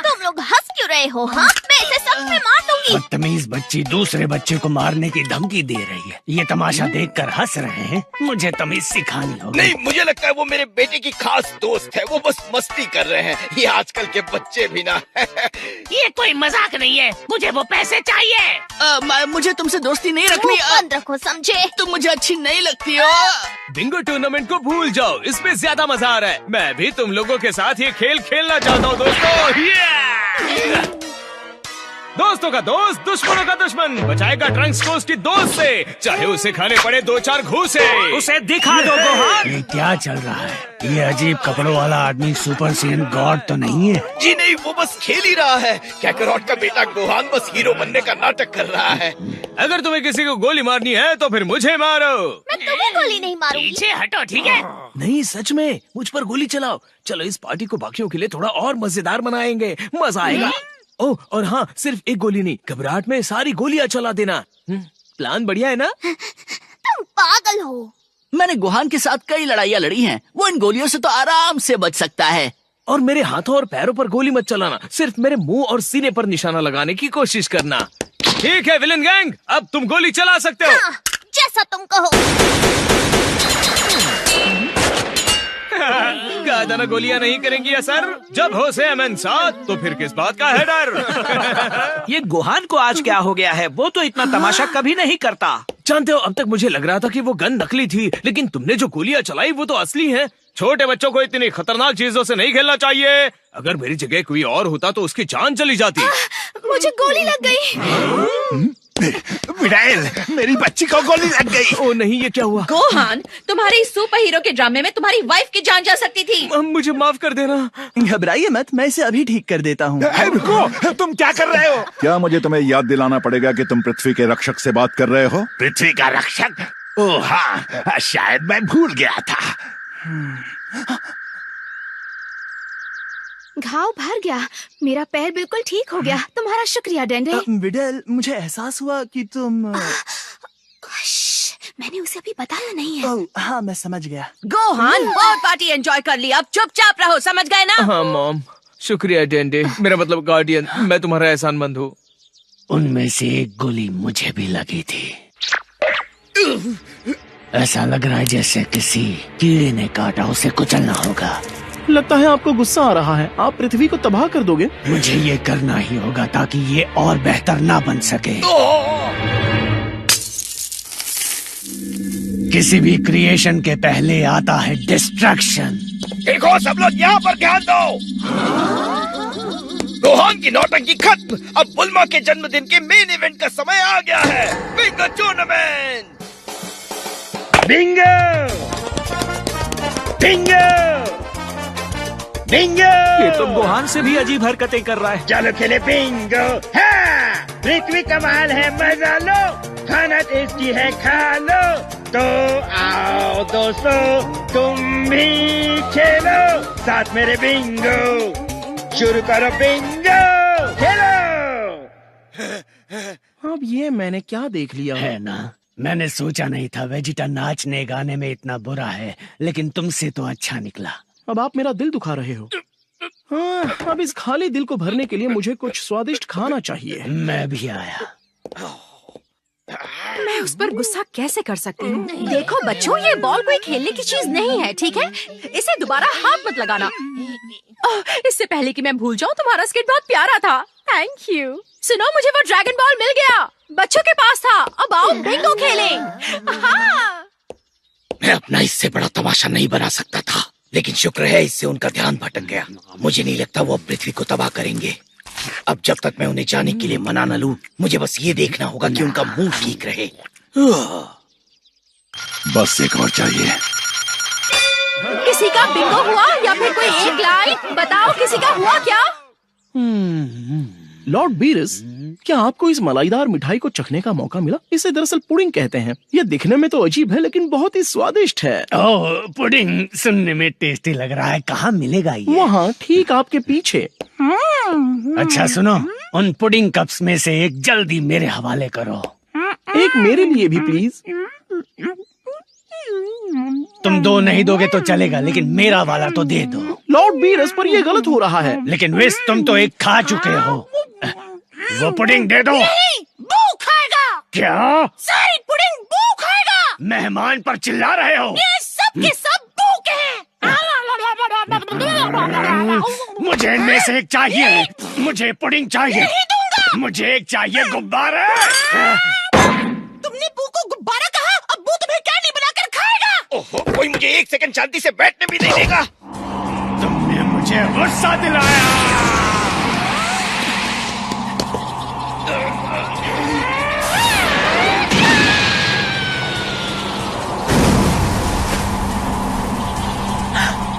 तुम लोग हंस क्यों रहे हो? हाँ, मैं इसे सच में मार दूंगी। बदतमीज बच्ची दूसरे बच्चे को मारने की धमकी दे रही है। ये तमाशा देखकर हंस रहे हैं। मुझे तमीज सिखानी होगी। नहीं, मुझे लगता है वो मेरे बेटे की खास दोस्त है। वो बस मस्ती कर रहे हैं। ये आजकल के बच्चे भी ना। ये कोई मजाक नहीं है, मुझे वो पैसे चाहिए। मुझे तुमसे दोस्ती नहीं रखनी। बंद रखो, समझे? तुम मुझे अच्छी नहीं लगती हो। बिंगो टूर्नामेंट को भूल जाओ, इसमें ज्यादा मजा आ रहा है। मैं भी तुम लोगों के साथ ये खेल खेलना चाहता हूँ दोस्तों। दोस्तों का दोस्त दुश्मनों का दुश्मन बचाएगा ट्रंक्स को उसकी दोस्त से, चाहे उसे खाने पड़े 2-4 घूसे। उसे दिखा दो गोहान। ये क्या चल रहा है? ये अजीब कपड़ों वाला आदमी सुपर सेयन गॉड तो नहीं है? जी नहीं, वो बस खेल ही रहा है। कैकरॉट का बेटा गोहान बस हीरो बनने का नाटक कर रहा है। अगर तुम्हें किसी को गोली मारनी है तो फिर मुझे मारो। मैं तुम्हें गोली नहीं मारूंगी। पीछे हटो, ठीक है? नहीं, सच में मुझ पर गोली चलाओ। चलो इस पार्टी को बाकियों के लिए थोड़ा और मजेदार बनाएंगे, मजा आएगा। ओह, और हाँ, सिर्फ एक गोली नहीं, घबराहट में सारी गोलियां चला देना। प्लान बढ़िया है ना? तुम पागल हो। मैंने गुहान के साथ कई लड़ाइयाँ लड़ी हैं। वो इन गोलियों से तो आराम से बच सकता है। और मेरे हाथों और पैरों पर गोली मत चलाना, सिर्फ मेरे मुंह और सीने पर निशाना लगाने की कोशिश करना। ठीक है विलन गैंग, अब तुम गोली चला सकते हो। हाँ, जैसा तुम कहो। कहा था ना गोलियां नहीं करेंगी असर। जब हो से अमन साथ तो फिर किस बात का है डर। ये गोहान को आज क्या हो गया है? वो तो इतना तमाशा कभी नहीं करता। जानते हो, अब तक मुझे लग रहा था कि वो गन नकली थी, लेकिन तुमने जो गोलियां चलाई वो तो असली हैं। छोटे बच्चों को इतनी खतरनाक चीजों से नहीं खेलना चाहिए। अगर मेरी जगह कोई और होता तो उसकी जान चली जाती। मुझे गोली लग गई। मिडाइल, मेरी बच्ची को गोली लग गई। ओ नहीं, ये क्या हुआ? गोहान, तुम्हारे सुपर हीरो के ड्रामे में तुम्हारी वाइफ की जान जा सकती थी। मुझे माफ कर देना। घबराइए मत, मैं इसे अभी ठीक कर देता हूँ। रुको, तुम क्या कर रहे हो? क्या मुझे तुम्हें याद दिलाना पड़ेगा कि तुम पृथ्वी के रक्षक से बात कर रहे हो? पृथ्वी का रक्षक? ओह हाँ, शायद मैं भूल गया था। घाव भर गया, मेरा पैर बिल्कुल ठीक हो गया। तुम्हारा शुक्रिया डेंडे। विडेल, मुझे एहसास हुआ कि तुम मैंने उसे अभी बताया नहीं है। हाँ, मैं समझ गया। गोहान, बहुत पार्टी एंजॉय कर ली, अब चुपचाप रहो, समझ गए ना? हाँ मॉम, शुक्रिया डेंडे, मेरा मतलब गार्डियन, मैं तुम्हारा एहसानमंद हूँ। उनमें से एक गोली मुझे भी लगी थी। ऐसा लग रहा है जैसे किसी कीड़े ने काटा, उसे कुचलना होगा। लगता है आपको गुस्सा आ रहा है। आप पृथ्वी को तबाह कर दोगे। मुझे ये करना ही होगा ताकि ये और बेहतर ना बन सके। किसी भी क्रिएशन के पहले आता है डिस्ट्रक्शन। देखो सब लोग यहाँ पर ध्यान दो। रोहन की नौटंकी खत्म। अब बुल्मा के जन्मदिन के मेन इवेंट का समय आ गया है। Bingo tournament. Bingo Bingo Bingo. ये तो गोहान से भी अजीब हरकतें कर रहा है। चलो खेले बिंगो। हाँ, पृथ्वी कमाल है, मजा लो, खाना टेस्टी है, खा लो। तो आओ दोस्तों, तुम भी खेलो साथ मेरे बिंगो। शुरू करो बिंगो, खेलो। अब ये मैंने क्या देख लिया है ना, मैंने सोचा नहीं था वेजिटा नाचने गाने में इतना बुरा है, लेकिन तुमसे तो अच्छा निकला। अब आप मेरा दिल दुखा रहे हो। हाँ, अब इस खाली दिल को भरने के लिए मुझे कुछ स्वादिष्ट खाना चाहिए। मैं भी आया। मैं उस पर गुस्सा कैसे कर सकती हूँ? देखो बच्चों, ये बॉल कोई खेलने की चीज नहीं है, ठीक है? इसे दोबारा हाथ मत लगाना। इससे पहले कि मैं भूल जाऊँ, तुम्हारा स्केट बहुत प्यारा था। Thank you. सुनो, मुझे वो ड्रैगन बॉल मिल गया, बच्चों के पास था। अब आओ बिंगो खेलें। हाँ। मैं अपना इससे बड़ा तमाशा नहीं बना सकता था, लेकिन शुक्र है इससे उनका ध्यान भटक गया। मुझे नहीं लगता वो अब पृथ्वी को तबाह करेंगे। अब जब तक मैं उन्हें जाने के लिए मना न लूं, मुझे बस ये देखना होगा कि उनका मुंह ठीक रहे। बस एक और चाहिए। किसी का बिंगो हुआ या फिर कोई एक लाइन बताओ, किसी का हुआ क्या? लॉर्ड बीरस, क्या आपको इस मलाईदार मिठाई को चखने का मौका मिला? इसे दरअसल पुडिंग कहते हैं। यह दिखने में तो अजीब है, लेकिन बहुत ही स्वादिष्ट है। ओह, पुडिंग सुनने में टेस्टी लग रहा है। कहाँ मिलेगा ये? वहाँ ठीक आपके पीछे। अच्छा सुनो, उन पुडिंग कप्स में से एक जल्दी मेरे हवाले करो। एक मेरे लिए भी प्लीज। तुम दो नहीं दोगे तो चलेगा, लेकिन मेरा वाला तो दे दो। लॉर्ड बीरस, पर ये गलत हो रहा है। लेकिन विस, तुम तो एक खा चुके हो। वो पुडिंग दे दो। नहीं, बू खाएगा। क्या? सारी पुडिंग बू खाएगा। मेहमान पर चिल्ला रहे हो? ये सब के सब बू के हैं। मुझे इनमें से एक चाहिए। मुझे पुडिंग चाहिए। नहीं दूंगा। मुझे एक चाहिए गुब्बारा। तुमने बू को गुब्बारा कहा, अब बू तुम्हें कैंडी बनाकर खाएगा। ओहो, कोई मुझे एक सेकंड शांति से बैठने भी नहीं देगा। तुमने मुझे गुस्सा दिलाया।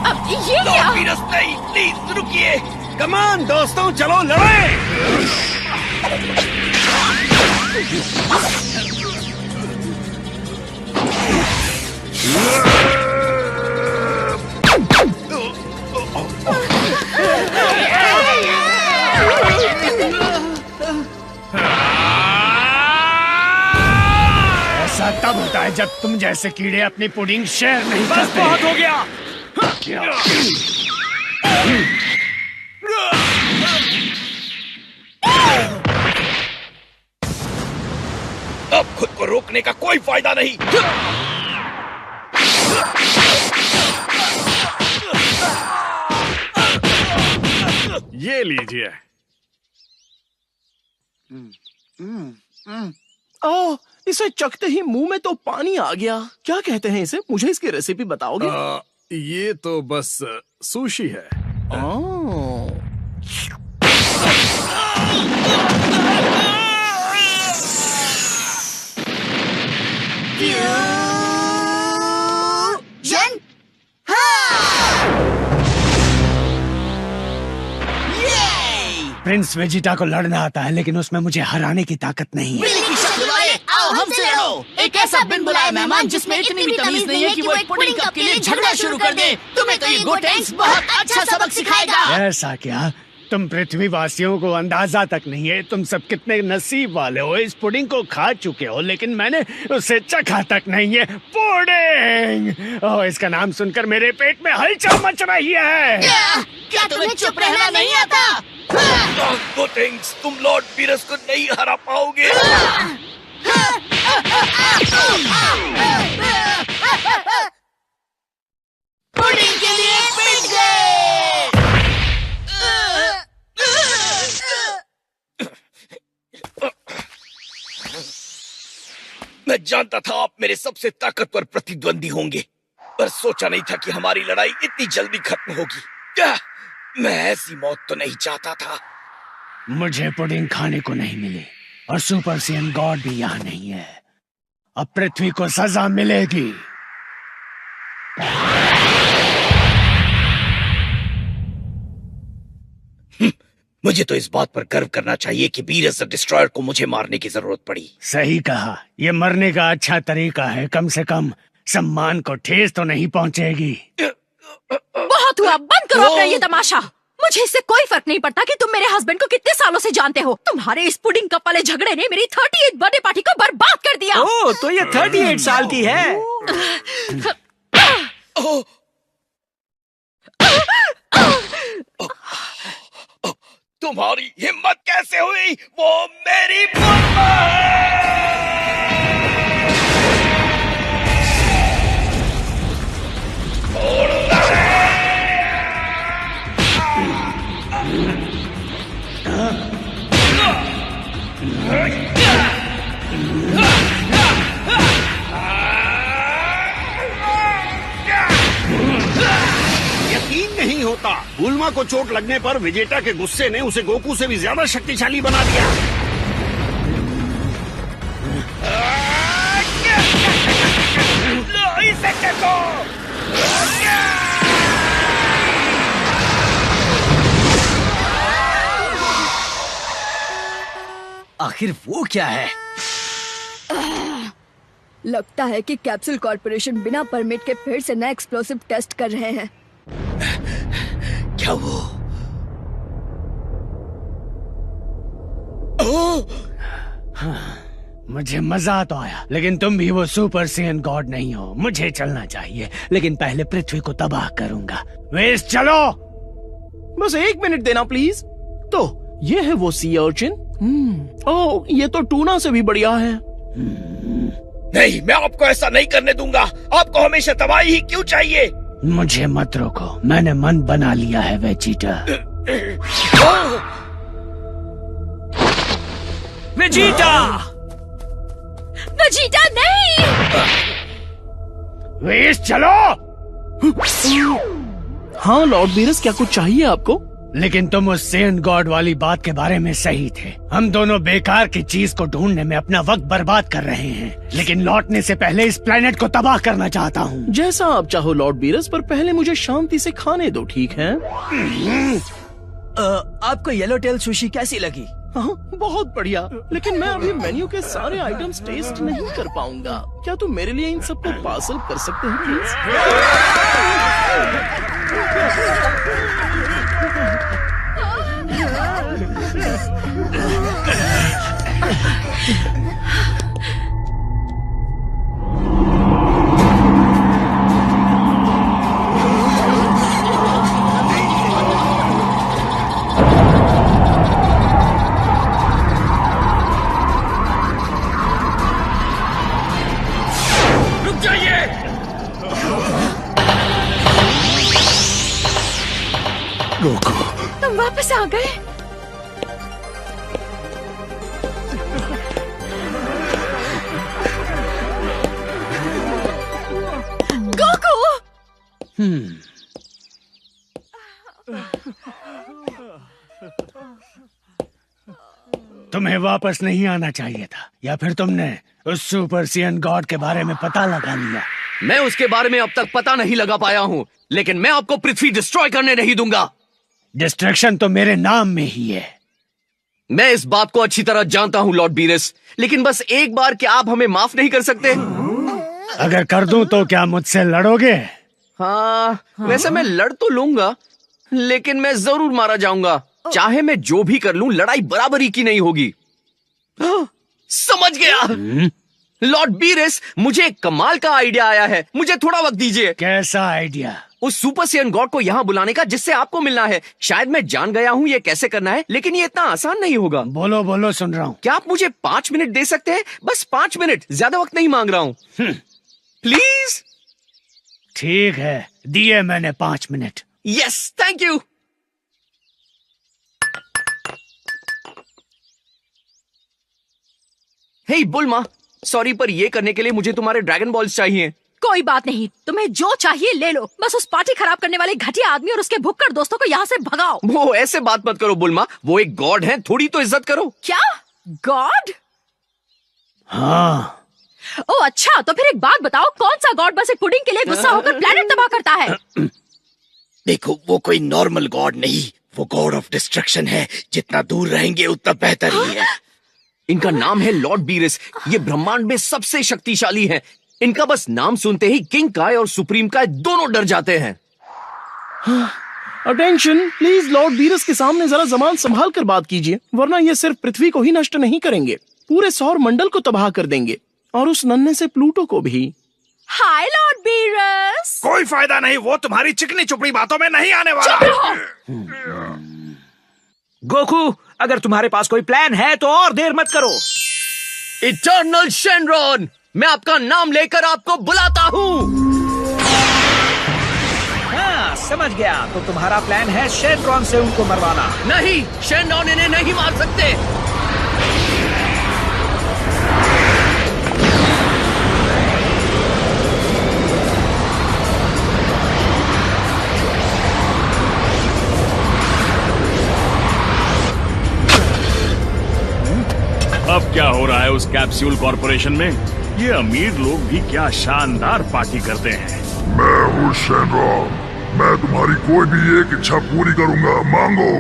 अब ये क्या? वीनस नहीं, प्लीज रुकिए। कमान दोस्तों, चलो लड़ें। ऐसा तब होता है जब तुम जैसे कीड़े अपनी पुडिंग शेयर नहीं बस करते। बहुत हो गया। अब खुद को रोकने का कोई फायदा नहीं। ये लीजिए। ओह, इसे चखते ही मुंह में तो पानी आ गया। क्या कहते हैं इसे? मुझे इसकी रेसिपी बताओगे? ये तो बस सुशी है। जन प्रिंस वेजिटा को लड़ना आता है, लेकिन उसमें मुझे हराने की ताकत नहीं है। बिल्ली की शक्ल वाले, आओ हमसे लड़ो। एक ऐसा बिन बुलाया मेहमान जिसमें इतनी भी तमीज नहीं है कि वो एक पुडिंग कप के लिए झगड़ा शुरू कर दे। तुम्हें तो ये गोटेंक्स बहुत अच्छा सबक सिखाएगा। ऐसा क्या? तुम पृथ्वी वासियों को अंदाजा तक नहीं है तुम सब कितने नसीब वाले हो। इस पुडिंग को खा चुके हो, लेकिन मैंने उसे चखा तक नहीं है। पुडिंग! ओह, इसका नाम सुनकर मेरे पेट में हलचल मच रही है। क्या तुम्हें चुप रहना नहीं आता? गोटेंक्स, तुम लॉर्ड बीरस को नहीं हरा पाओगे। पुडिंग के लिए पिट गए। मैं जानता था आप मेरे सबसे ताकतवर प्रतिद्वंदी होंगे। पर सोचा नहीं था कि हमारी लड़ाई इतनी जल्दी खत्म होगी। क्या मैं ऐसी मौत तो नहीं चाहता था। मुझे पुडिंग खाने को नहीं मिली और सुपर सीएन गॉड भी यहाँ नहीं है। अब पृथ्वी को सजा मिलेगी। मुझे तो इस बात पर गर्व करना चाहिए कि बीरस द डिस्ट्रॉयर को मुझे मारने की जरूरत पड़ी। सही कहा, ये मरने का अच्छा तरीका है। कम से कम सम्मान को ठेस तो नहीं पहुंचेगी। बहुत हुआ, बंद करो अपना ये तमाशा। मुझे इससे कोई फर्क नहीं पड़ता कि तुम मेरे हस्बैंड को कितने सालों से जानते हो। तुम्हारे इस पुडिंग कप वाले झगड़े ने मेरी 38th बर्थडे पार्टी को बर्बाद कर दिया। ओह, तो ये 38 साल की है। तुम्हारी हिम्मत कैसे हुई? वो मेरी बुलमा है। यकीन नहीं होता, बुल्मा को चोट लगने पर वेजेटा के गुस्से ने उसे गोकू से भी ज्यादा शक्तिशाली बना दिया। इसे देखो। आखिर वो क्या है? लगता है कि कैप्सूल कॉर्पोरेशन बिना परमिट के फिर से नया एक्सप्लोसिव टेस्ट कर रहे हैं। क्या वो? हाँ, मुझे मजा तो आया, लेकिन तुम भी वो सुपर सीएन गॉड नहीं हो। मुझे चलना चाहिए, लेकिन पहले पृथ्वी को तबाह करूंगा। वेस्ट चलो। बस 1 मिनट देना प्लीज। तो ये है वो सी अर्चिन। ओह, ये तो टूना से भी बढ़िया है। नहीं, मैं आपको ऐसा नहीं करने दूंगा। आपको हमेशा तबाही ही क्यों चाहिए? मुझे मत रोको, मैंने मन बना लिया है वेजिटा। वेजिटा! वेजिटा नहीं! वेस्ट चलो। हाँ लॉर्ड बीरस, क्या कुछ चाहिए आपको? लेकिन तुम उस सेन गॉड वाली बात के बारे में सही थे। हम दोनों बेकार की चीज को ढूंढने में अपना वक्त बर्बाद कर रहे हैं, लेकिन लौटने से पहले इस प्लेनेट को तबाह करना चाहता हूँ। जैसा आप चाहो लॉर्ड बीरस, पर पहले मुझे शांति से खाने दो, ठीक है? आपको येलो टेल सुशी कैसी लगी? हाँ, बहुत बढ़िया, लेकिन मैं अभी मेन्यू के सारे आइटम्स टेस्ट नहीं कर पाऊंगा। क्या तुम मेरे लिए इन सबको पार्सल कर सकते हो प्लीज? रुक जाइए। तुम वापस आ गए। गोकू! तुम्हें वापस नहीं आना चाहिए था, या फिर तुमने उस सुपर सीएन गॉड के बारे में पता लगा लिया? मैं उसके बारे में अब तक पता नहीं लगा पाया हूँ, लेकिन मैं आपको पृथ्वी डिस्ट्रॉय करने नहीं दूंगा। डिस्ट्रक्शन तो मेरे नाम में ही है। मैं इस बात को अच्छी तरह जानता हूँ लॉर्ड बीरस, लेकिन बस एक बार क्या आप हमें माफ नहीं कर सकते? अगर कर दूं तो क्या मुझसे लड़ोगे? हाँ, वैसे मैं लड़ तो लूंगा, लेकिन मैं जरूर मारा जाऊंगा। चाहे मैं जो भी कर लूं, लड़ाई बराबरी की नहीं होगी। समझ गया लॉर्ड बीरस, मुझे एक कमाल का आइडिया आया है। मुझे थोड़ा वक्त दीजिए। कैसा आइडिया? उस सुपर सीएन गॉड को यहाँ बुलाने का जिससे आपको मिलना है। शायद मैं जान गया हूँ ये कैसे करना है, लेकिन ये इतना आसान नहीं होगा। बोलो बोलो, सुन रहा हूँ। क्या आप मुझे 5 मिनट दे सकते हैं? बस 5 मिनट, ज्यादा वक्त नहीं मांग रहा हूँ। प्लीज। ठीक है, दिए मैंने 5 मिनट। Yes, thank you. Hey Bulma, sorry, पर ये करने के लिए मुझे तुम्हारे ड्रैगन बॉल्स चाहिए। कोई बात नहीं, तुम्हें जो चाहिए ले लो, बस उस पार्टी खराब करने वाले घटिया आदमी और उसके भुक्कड़ दोस्तों को यहाँ से भगाओ। वो ऐसे बात मत करो बुल्मा, वो एक गॉड है, थोड़ी तो इज्जत करो। क्या गॉड? हाँ। ओ अच्छा, तो फिर एक बात बताओ, कौन सा गॉड बस एक पुडिंग के लिए गुस्सा होकर प्लेनेट तबाह करता है? देखो, वो कोई नॉर्मल गॉड नहीं, वो गॉड ऑफ डिस्ट्रक्शन है। जितना दूर रहेंगे उतना बेहतर ही है। इनका नाम है लॉर्ड बीरस। ये ब्रह्मांड में सबसे शक्तिशाली हैं। इनका बस नाम सुनते ही किंग काय और सुप्रीम काय दोनों डर जाते हैं। अटेंशन प्लीज, लॉर्ड बीरस के सामने जरा जबान संभाल कर बात कीजिए, वरना ये सिर्फ पृथ्वी को ही नष्ट नहीं करेंगे, पूरे सौर मंडल को तबाह कर देंगे, और उस नन्हे से प्लूटो को भी। हाय लॉर्ड बीरस। कोई फायदा नहीं, वो तुम्हारी चिकनी चुपड़ी बातों में नहीं आने वाला। गोकू, अगर तुम्हारे पास कोई प्लान है तो और देर मत करो। इटर्नल शेनरॉन, मैं आपका नाम लेकर आपको बुलाता हूँ। हाँ, समझ गया। तो तुम्हारा प्लान है शेनरॉन से उनको मरवाना? नहीं, शेनरॉन इन्हें नहीं मार सकते। अब क्या हो रहा है उस कैप्सूल कॉर्पोरेशन में? ये अमीर लोग भी क्या शानदार पार्टी करते हैं। मैं हूँ शेनरॉन, मैं तुम्हारी कोई भी एक इच्छा पूरी करूंगा, मांगो।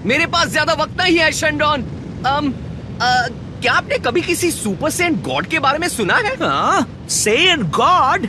मेरे पास ज्यादा वक्त नहीं है शेनरॉन। क्या आपने कभी किसी सुपर सेंट गॉड के बारे में सुना है? Saint God?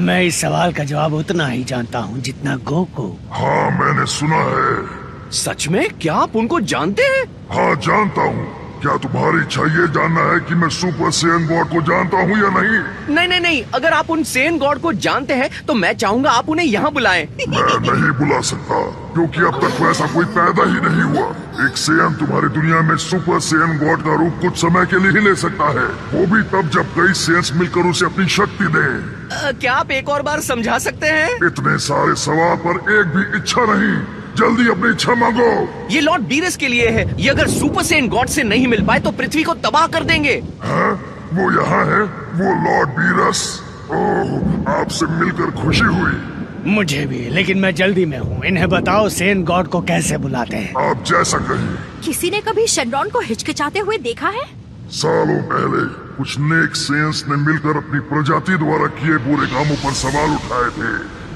मैं इस सवाल का जवाब उतना ही जानता हूँ जितना गोकू। हाँ, मैंने सुना है। सच में? क्या आप उनको जानते हैं? हाँ, जानता हूँ। क्या तुम्हारी इच्छा ये जानना है कि मैं सुपर सेन गॉड को जानता हूँ या नहीं? नहीं नहीं नहीं, अगर आप उन सेन गॉड को जानते हैं तो मैं चाहूंगा आप उन्हें यहाँ बुलाएं। मैं नहीं बुला सकता, क्योंकि अब तक वैसा कोई पैदा ही नहीं हुआ। एक सेन तुम्हारी दुनिया में सुपर सेन गॉड का रूप कुछ समय के लिए ही ले सकता है, वो भी तब जब कई सेंस मिलकर उसे अपनी शक्ति दें। क्या आप एक और बार समझा सकते हैं? इतने सारे सवाल पर एक भी इच्छा नहीं, जल्दी अपनी इच्छा मांगो। ये लॉर्ड बीरस के लिए है। ये अगर सुपर सेन गॉड से नहीं मिल पाए तो पृथ्वी को तबाह कर देंगे। हाँ? वो यहाँ है, वो लॉर्ड बीरस। ओह, आपसे मिलकर खुशी हुई। मुझे भी, लेकिन मैं जल्दी में हूँ। इन्हें बताओ सेन गॉड को कैसे बुलाते हैं। आप जैसा कहिए। किसी ने कभी शेनरॉन को हिचकिचाते हुए देखा है? सालों पहले कुछ नेक सेंस ने मिलकर अपनी प्रजाति द्वारा किए बुरे कामों पर सवाल उठाए थे।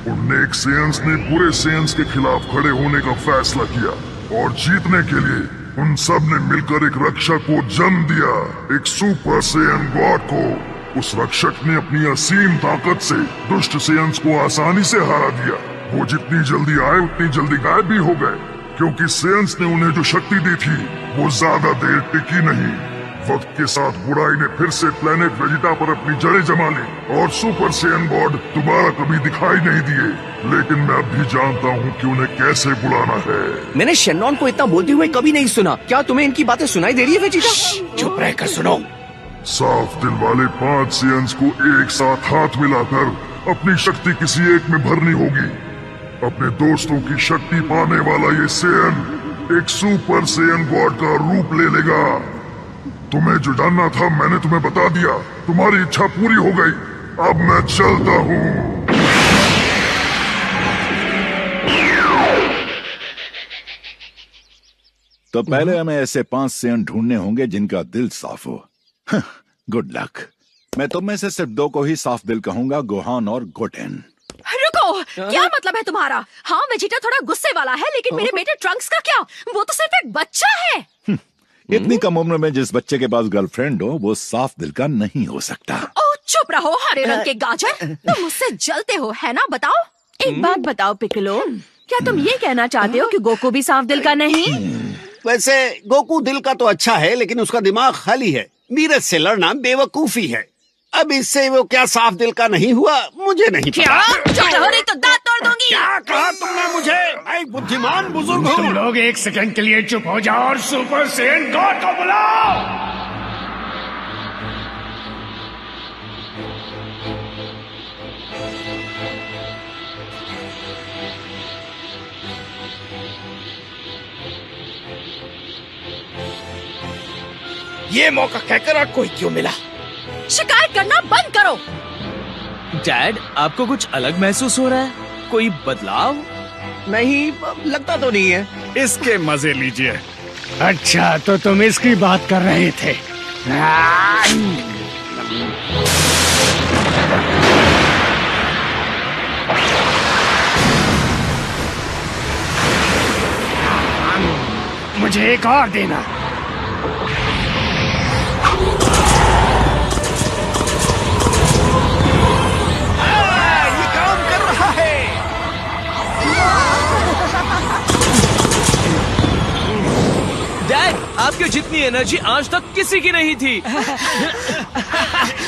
उन नेक सेंस ने बुरे सेंस के खिलाफ खड़े होने का फैसला किया, और जीतने के लिए उन सब ने मिलकर एक रक्षक को जन्म दिया, एक सुपर सेन गॉड को। उस रक्षक ने अपनी असीम ताकत से दुष्ट सेंस को आसानी से हरा दिया। वो जितनी जल्दी आए उतनी जल्दी गायब भी हो गए, क्योंकि सेंस ने उन्हें जो शक्ति दी थी वो ज्यादा देर टिकी नहीं। वक्त के साथ बुराई ने फिर से प्लेनेट वेजिटा पर अपनी जड़ें जमा ली, और सुपर सेन गॉड दोबारा कभी दिखाई नहीं दिए। लेकिन मैं अब भी जानता हूँ कि उन्हें कैसे बुलाना है। मैंने शेनरॉन को इतना बोलते हुए कभी नहीं सुना। क्या तुम्हें इनकी बातें सुनाई दे रही है वेजिटा? चुप रहकर सुनो। साफ दिल वाले 5 सेंस को एक साथ हाथ मिलाकर अपनी शक्ति किसी एक में भरनी होगी। अपने दोस्तों की शक्ति पाने वाला ये सेन एक सुपर सेन गॉड का रूप ले लेगा। तुम्हें जो जानना था मैंने तुम्हें बता दिया। तुम्हारी इच्छा पूरी हो गई। अब मैं चलता हूँ। तो पहले हमें ऐसे 5 सेन ढूंढने होंगे जिनका दिल साफ हो। Good luck. मैं तुम में से सिर्फ 2 को ही साफ दिल कहूंगा, गोहान और गोटेन। रुको, क्या मतलब है तुम्हारा? हाँ, वेजिटा थोड़ा गुस्से वाला है, लेकिन मेरे बेटे ट्रंक्स का क्या? वो तो सिर्फ एक बच्चा है। इतनी कम उम्र में जिस बच्चे के पास गर्लफ्रेंड हो वो साफ दिल का नहीं हो सकता। ओह, चुप रहो हरे रंग के गाजर। तुम मुझसे जलते हो, है ना? बताओ। एक बात बताओ पिकलो, क्या तुम ये कहना चाहते हो कि गोकू भी साफ दिल का नहीं? वैसे गोकू दिल का तो अच्छा है, लेकिन उसका दिमाग खाली है। बीरस से लड़ना बेवकूफी है। अब इससे वो क्या साफ दिल का नहीं हुआ मुझे नहीं क्या? चुप रहो नहीं तो दांत तोड़ दूंगी। क्या कहा तुमने मुझे? मैं एक बुद्धिमान बुजुर्ग हूँ। तुम लोग एक सेकंड के लिए चुप हो जाओ और सुपर सेन गॉड को बुलाओ। ये मौका कहकर कोई क्यों मिला? शिकायत करना बंद करो। डैड, आपको कुछ अलग महसूस हो रहा है? कोई बदलाव? नहीं, लगता तो नहीं है। इसके मजे लीजिए। अच्छा, तो तुम इसकी बात कर रहे थे। मुझे एक और देना। ये काम कर रहा है। डैड, आपकी जितनी एनर्जी आज तक किसी की नहीं थी।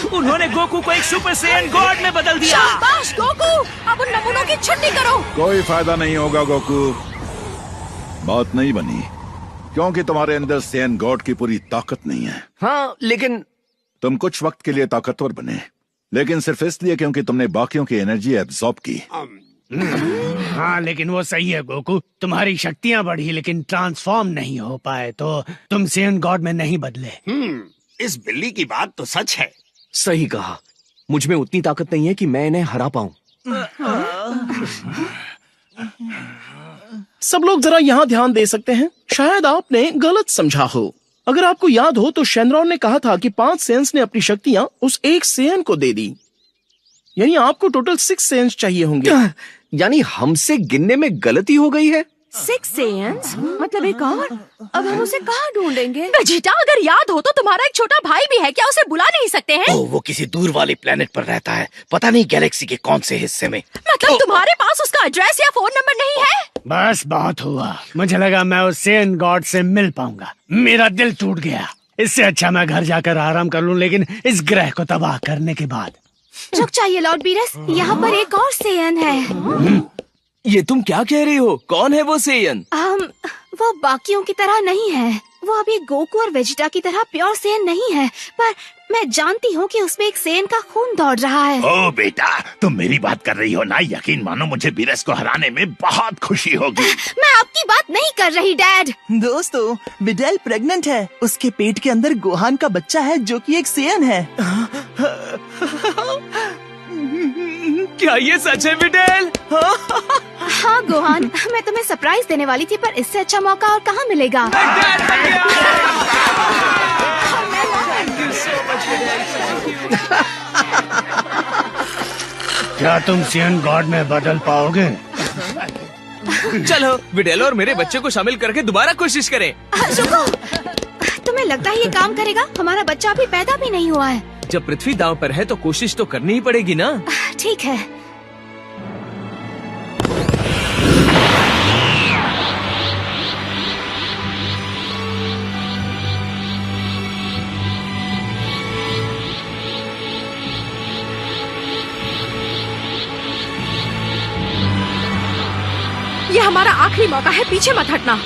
उन्होंने गोकू को एक सुपर सैयन गॉड में बदल दिया। शाबाश गोकू, अब उन नमूनों की छुट्टी करो। कोई फायदा नहीं होगा गोकू, बात नहीं बनी, क्योंकि तुम्हारे अंदर सैयन गॉड की पूरी ताकत नहीं है। हाँ, लेकिन तुम कुछ वक्त के लिए ताकतवर बने, लेकिन सिर्फ इसलिए क्योंकि तुमने बाकियों की एनर्जी एब्जॉर्ब की। हाँ, लेकिन वो सही है गोकू, तुम्हारी शक्तियाँ बढ़ी लेकिन ट्रांसफॉर्म नहीं हो पाए, तो तुम सैयन गॉड में नहीं बदले। इस बिल्ली की बात तो सच है। सही कहा, मुझ में उतनी ताकत नहीं है कि मैं इन्हें हरा पाऊं। सब लोग जरा यहाँ ध्यान दे सकते हैं। शायद आपने गलत समझा हो। अगर आपको याद हो तो शेनरॉन ने कहा था कि 5 सेंस ने अपनी शक्तियां उस एक सेन को दे दी, यानी आपको टोटल 6 सेंस चाहिए होंगे। यानी हमसे गिनने में गलती हो गई है। 6 सेंस मतलब एक और? अब हम उसे कहाँ ढूंढेंगे? वेजिटा, अगर याद हो तो तुम्हारा एक छोटा भाई भी है, क्या उसे बुला नहीं सकते हैं? ओह, वो किसी दूर वाले प्लेनेट पर रहता है, पता नहीं गैलेक्सी के कौन से हिस्से में। मतलब तुम्हारे पास उसका एड्रेस या फोन नंबर नहीं है? बस बहुत हुआ, मुझे लगा मैं उस सैयन गॉड से मिल पाऊंगा। मेरा दिल टूट गया। इससे अच्छा मैं घर जाकर आराम कर लूं, लेकिन इस ग्रह को तबाह करने के बाद। रुक जाइए लॉर्ड बीरस, यहाँ पर एक और सेयन है। ये तुम क्या कह रही हो? कौन है वो सेयन? वो बाकियों की तरह नहीं है। वो अभी गोकू और वेजिटा की तरह प्योर सेयन नहीं है, पर मैं जानती हूँ कि उसमें एक सेयन का खून दौड़ रहा है। ओ बेटा, तुम मेरी बात कर रही हो ना? यकीन मानो मुझे बीरस को हराने में बहुत खुशी होगी। मैं आपकी बात नहीं कर रही डैड। दोस्तों, बिडेल प्रेग्नेंट है। उसके पेट के अंदर गोहान का बच्चा है जो कि एक सेयन है। क्या ये सच है बिडेल? हाँ गोहान, मैं तुम्हें सरप्राइज देने वाली थी, पर इससे अच्छा मौका और कहाँ मिलेगा। क्या तुम सैयन गॉड में बदल पाओगे? चलो बिडेल और मेरे बच्चे को शामिल करके दोबारा कोशिश करें। रुको, तुम्हें लगता है ये काम करेगा? हमारा बच्चा अभी पैदा भी नहीं हुआ है। जब पृथ्वी दांव पर है तो कोशिश तो करनी ही पड़ेगी ना। ठीक है। ये हमारा आखिरी मौका है, पीछे मत हटना।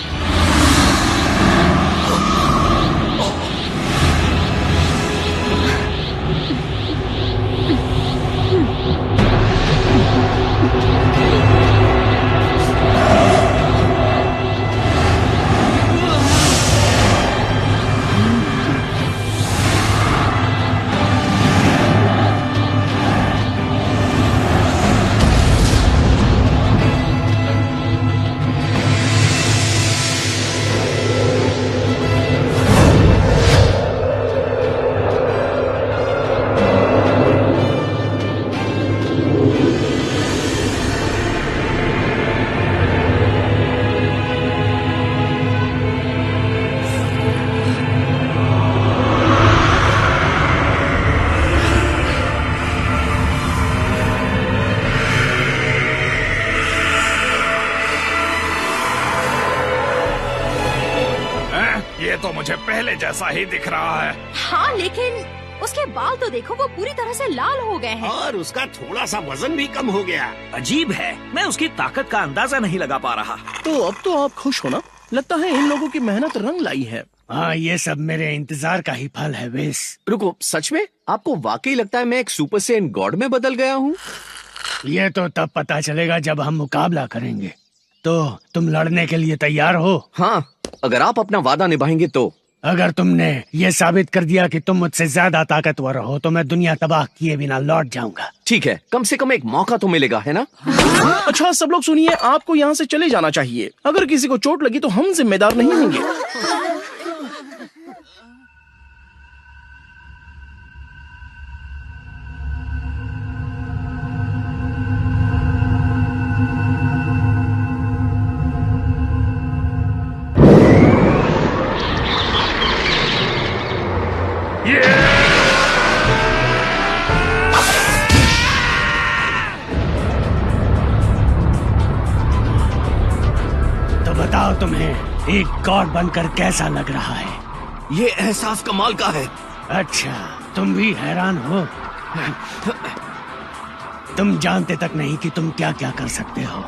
ये तो मुझे पहले जैसा ही दिख रहा है। हाँ, लेकिन उसके बाल तो देखो, वो पूरी तरह से लाल हो गए हैं। और उसका थोड़ा सा वजन भी कम हो गया। अजीब है, मैं उसकी ताकत का अंदाजा नहीं लगा पा रहा। तो अब तो आप खुश हो ना? लगता है इन लोगों की मेहनत रंग लाई है। हाँ, ये सब मेरे इंतजार का ही फल है वेस। रुको, सच में आपको वाकई लगता है मैं एक सुपर सैयन गॉड में बदल गया हूँ? ये तो तब पता चलेगा जब हम मुकाबला करेंगे। तो तुम लड़ने के लिए तैयार हो? हाँ, अगर आप अपना वादा निभाएंगे तो। अगर तुमने ये साबित कर दिया कि तुम मुझसे ज्यादा ताकतवर हो तो मैं दुनिया तबाह किए बिना लौट जाऊंगा। ठीक है, कम से कम एक मौका तो मिलेगा, है ना? अच्छा सब लोग सुनिए, आपको यहाँ से चले जाना चाहिए। अगर किसी को चोट लगी तो हम जिम्मेदार नहीं होंगे। तो बताओ तुम्हें एक गॉड बनकर कैसा लग रहा है? ये एहसास कमाल का है। अच्छा, तुम भी हैरान हो? तुम जानते तक नहीं कि तुम क्या क्या कर सकते हो।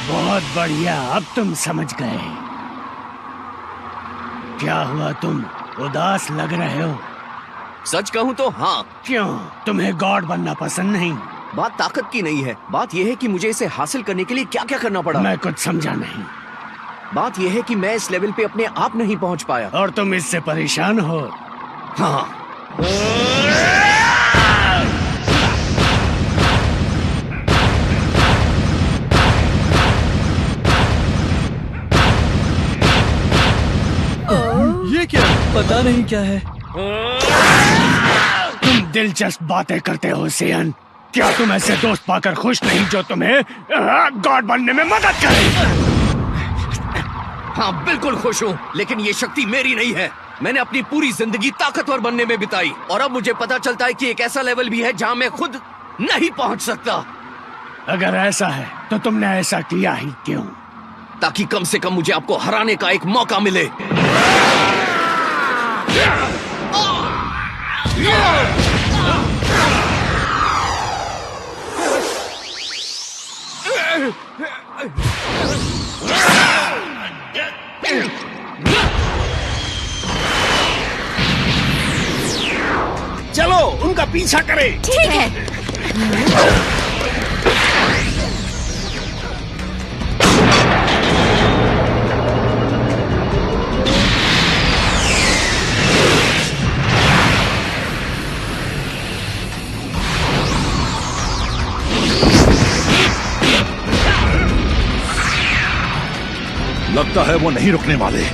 बहुत बढ़िया, अब तुम समझ गए। क्या हुआ, तुम उदास लग रहे हो? सच कहूँ तो हाँ। क्यों, तुम्हें गॉड बनना पसंद नहीं? बात ताकत की नहीं है, बात यह है कि मुझे इसे हासिल करने के लिए क्या क्या करना पड़ा। मैं कुछ समझा नहीं। बात यह है कि मैं इस लेवल पे अपने आप नहीं पहुंच पाया। और तुम इससे परेशान हो? हाँ। ये क्या? पता नहीं क्या है। तुम दिलचस्प बातें करते हो सेयन। क्या तुम ऐसे दोस्त पाकर खुश नहीं जो तुम्हें गॉड बनने में मदद करे? हाँ बिल्कुल खुश हूँ, लेकिन ये शक्ति मेरी नहीं है। मैंने अपनी पूरी जिंदगी ताकतवर बनने में बिताई और अब मुझे पता चलता है कि एक ऐसा लेवल भी है जहाँ मैं खुद नहीं पहुँच सकता। अगर ऐसा है तो तुमने ऐसा किया ही क्यों? ताकि कम से कम मुझे आपको हराने का एक मौका मिले। चलो उनका पीछा करें। ठीक है। लगता है वो नहीं रुकने वाले।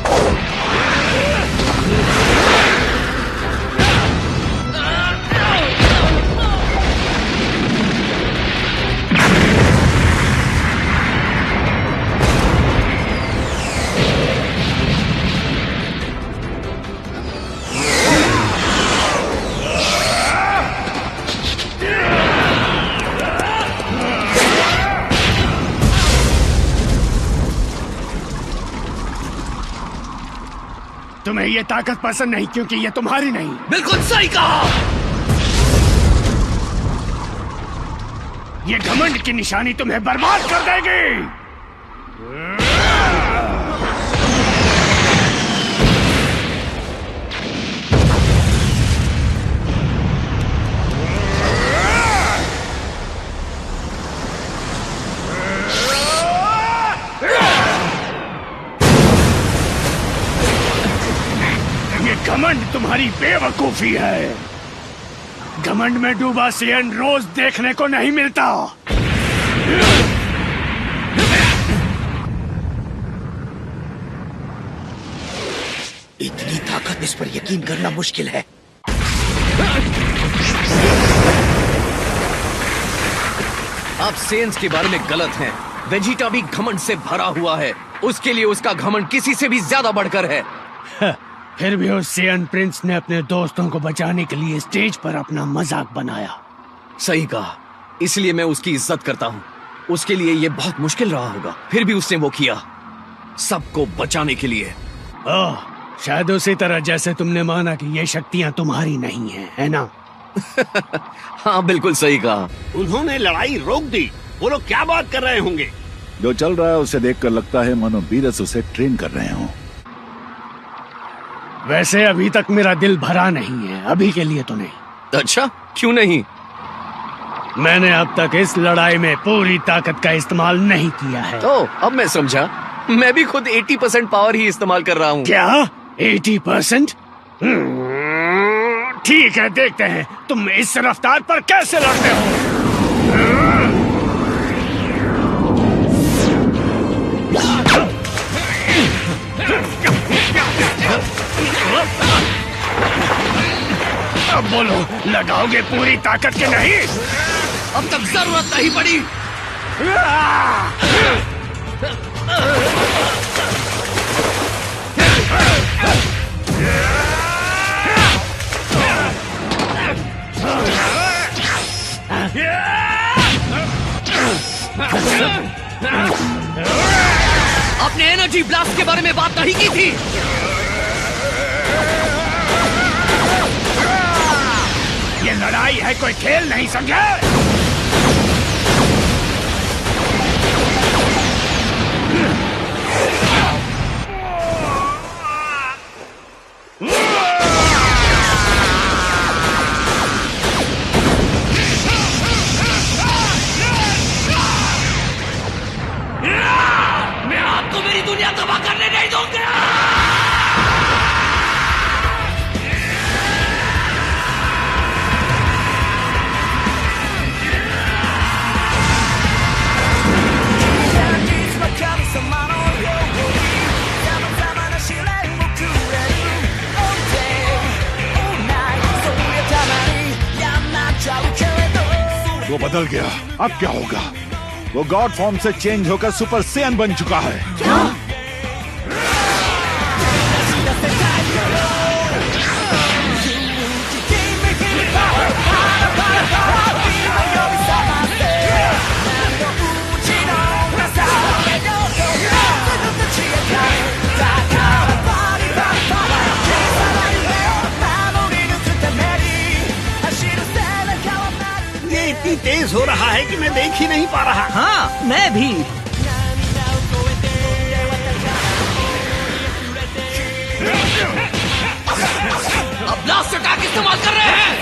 तुम्हें ये ताकत पसंद नहीं क्योंकि ये तुम्हारी नहीं। बिल्कुल सही कहा। ये घमंड की निशानी तुम्हें बर्बाद कर देगी। घमंड तुम्हारी बेवकूफी है। घमंड में डूबा सेयन रोज देखने को नहीं मिलता। इतनी ताकत, इस पर यकीन करना मुश्किल है। आप सेयन्स के बारे में गलत हैं। वेजिटा भी घमंड से भरा हुआ है। उसके लिए उसका घमंड किसी से भी ज्यादा बढ़कर है। फिर भी उस सेयन प्रिंस ने अपने दोस्तों को बचाने के लिए स्टेज पर अपना मजाक बनाया। सही कहा। इसलिए मैं उसकी इज्जत करता हूँ। उसके लिए ये बहुत मुश्किल रहा होगा, फिर भी उसने वो किया, सबको बचाने के लिए। ओह, शायद उसी तरह जैसे तुमने माना कि ये शक्तियाँ तुम्हारी नहीं है ना? हाँ, बिल्कुल सही कहा। उन्होंने लड़ाई रोक दी। वो लोग क्या बात कर रहे होंगे? जो चल रहा है उसे देखकर लगता है मानो बीरस उसे ट्रेन कर रहे हो। वैसे अभी तक मेरा दिल भरा नहीं है, अभी के लिए तो नहीं। अच्छा, क्यों नहीं? मैंने अब तक इस लड़ाई में पूरी ताकत का इस्तेमाल नहीं किया है। ओह, अब मैं समझा। मैं भी खुद 80% पावर ही इस्तेमाल कर रहा हूँ। क्या 80%? ठीक है, देखते हैं तुम इस रफ्तार पर कैसे लड़ते हो। अब बोलो, लगाओगे पूरी ताकत के नहीं? अब तक जरूरत नहीं पड़ी। आपने एनर्जी ब्लास्ट के बारे में बात नहीं की थी। ये लड़ाई है, कोई खेल नहीं, समझे? मैं आपको मेरी दुनिया तबाह करने नहीं दूंगा। वो बदल गया, अब क्या होगा? वो गॉड फॉर्म से चेंज होकर सुपर सैयन बन चुका है। क्या? इतनी तेज हो रहा है कि मैं देख ही नहीं पा रहा। हाँ, मैं भी। अब ब्लास्ट अटैक इस्तेमाल कर रहे हैं।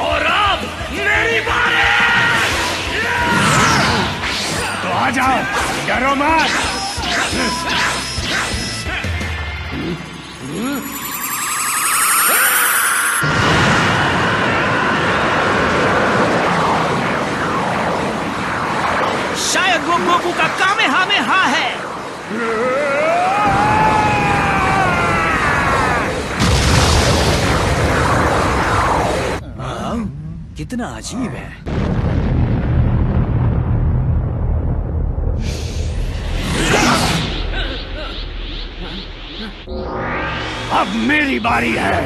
और अब मेरी बारी। तो आ जाओ, डरो मत। शायद वो गोकू का कामेहामेहा है। कितना अजीब है। अब मेरी बारी है।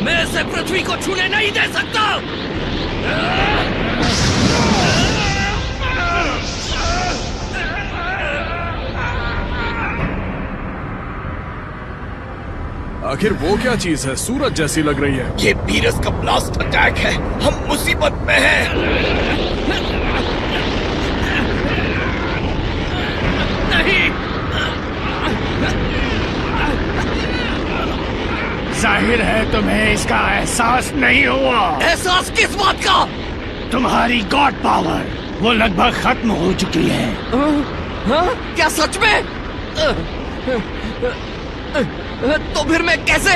मैं इसे पृथ्वी को छूने नहीं दे सकता। आखिर वो क्या चीज है? सूरज जैसी लग रही है। ये बीरस का ब्लास्ट अटैक है। हम मुसीबत में हैं। नहीं, जाहिर है तुम्हें इसका एहसास नहीं हुआ। एहसास किस बात का? तुम्हारी गॉड पावर वो लगभग खत्म हो चुकी है। हाँ? क्या सच में? तो फिर मैं कैसे?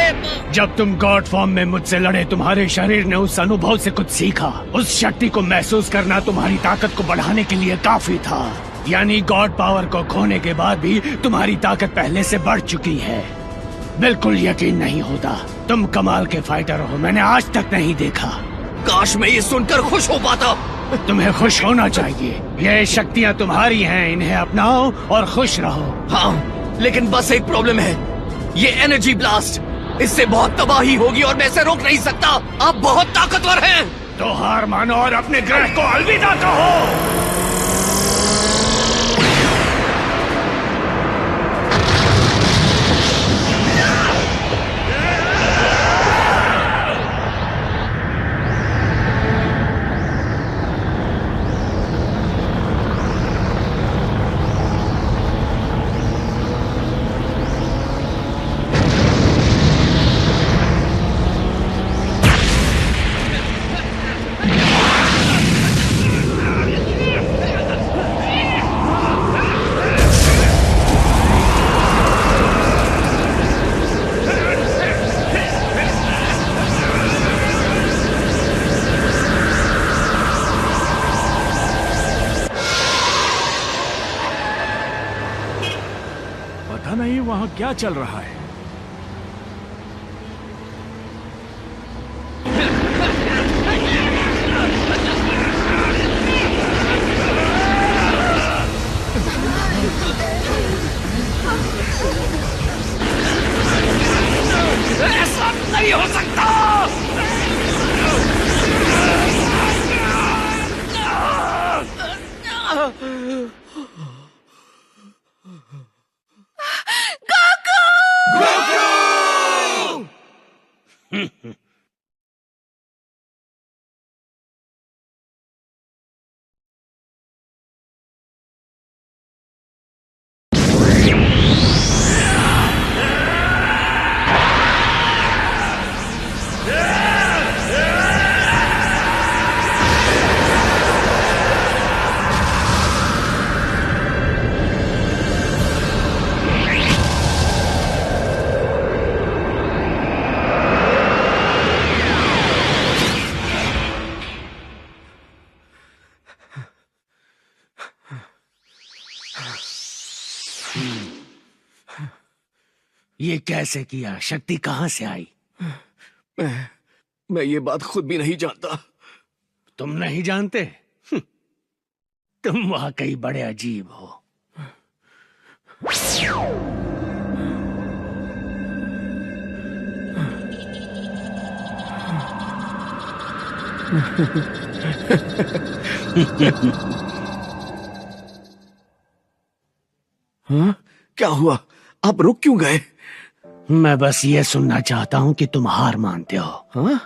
जब तुम गॉड फॉर्म में मुझसे लड़े, तुम्हारे शरीर ने उस अनुभव से कुछ सीखा। उस शक्ति को महसूस करना तुम्हारी ताकत को बढ़ाने के लिए काफी था। यानी गॉड पावर को खोने के बाद भी तुम्हारी ताकत पहले से बढ़ चुकी है। बिल्कुल यकीन नहीं होता, तुम कमाल के फाइटर हो, मैंने आज तक नहीं देखा। काश मैं ये सुनकर खुश हो पाता। तुम्हें खुश होना चाहिए। ये शक्तियाँ तुम्हारी हैं, इन्हें अपनाओ और खुश रहो। हाँ, लेकिन बस एक प्रॉब्लम है, ये एनर्जी ब्लास्ट, इससे बहुत तबाही होगी और मैं इसे रोक नहीं सकता। आप बहुत ताकतवर हैं। तो हार मानो और अपने ग्रह को अलविदा कहो। पता नहीं वहां क्या चल रहा है। ऐसा नहीं हो सकता। ये कैसे किया? शक्ति कहां से आई? मैं ये बात खुद भी नहीं जानता। तुम नहीं जानते? तुम वाकई बड़े अजीब हो। हाँ? क्या हुआ? आप रुक क्यों गए? मैं बस ये सुनना चाहता हूं कि तुम हार मानते हो। हाँ?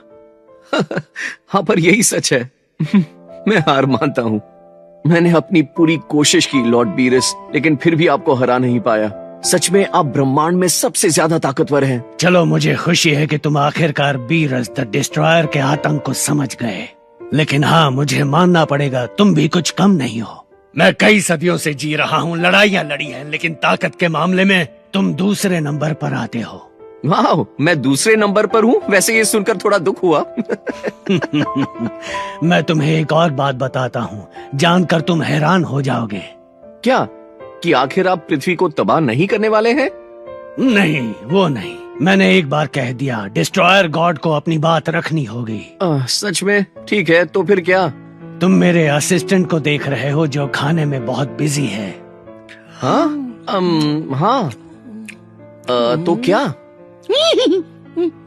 हाँ, पर यही सच है। मैं हार मानता हूँ। मैंने अपनी पूरी कोशिश की लॉर्ड बीरस, लेकिन फिर भी आपको हरा नहीं पाया। सच में आप ब्रह्मांड में सबसे ज्यादा ताकतवर हैं। चलो, मुझे खुशी है कि तुम आखिरकार बीरस द डिस्ट्रॉयर के आतंक को समझ गए। लेकिन हाँ, मुझे मानना पड़ेगा, तुम भी कुछ कम नहीं हो। मैं कई सदियों से जी रहा हूँ, लड़ाइयाँ लड़ी हैं, लेकिन ताकत के मामले में तुम दूसरे नंबर पर आते हो। वाह, मैं दूसरे नंबर पर हूँ? वैसे ये सुनकर थोड़ा दुख हुआ। मैं तुम्हें एक और बात बताता हूँ, जानकर तुम हैरान हो जाओगे। क्या? कि आखिर आप पृथ्वी को तबाह नहीं करने वाले हैं? नहीं, वो नहीं। मैंने एक बार कह दिया, डिस्ट्रॉयर गॉड को अपनी बात रखनी होगी। सच में? ठीक है, तो फिर क्या? तुम मेरे असिस्टेंट को देख रहे हो जो खाने में बहुत बिजी है। हाँ? हाँ। तो क्या?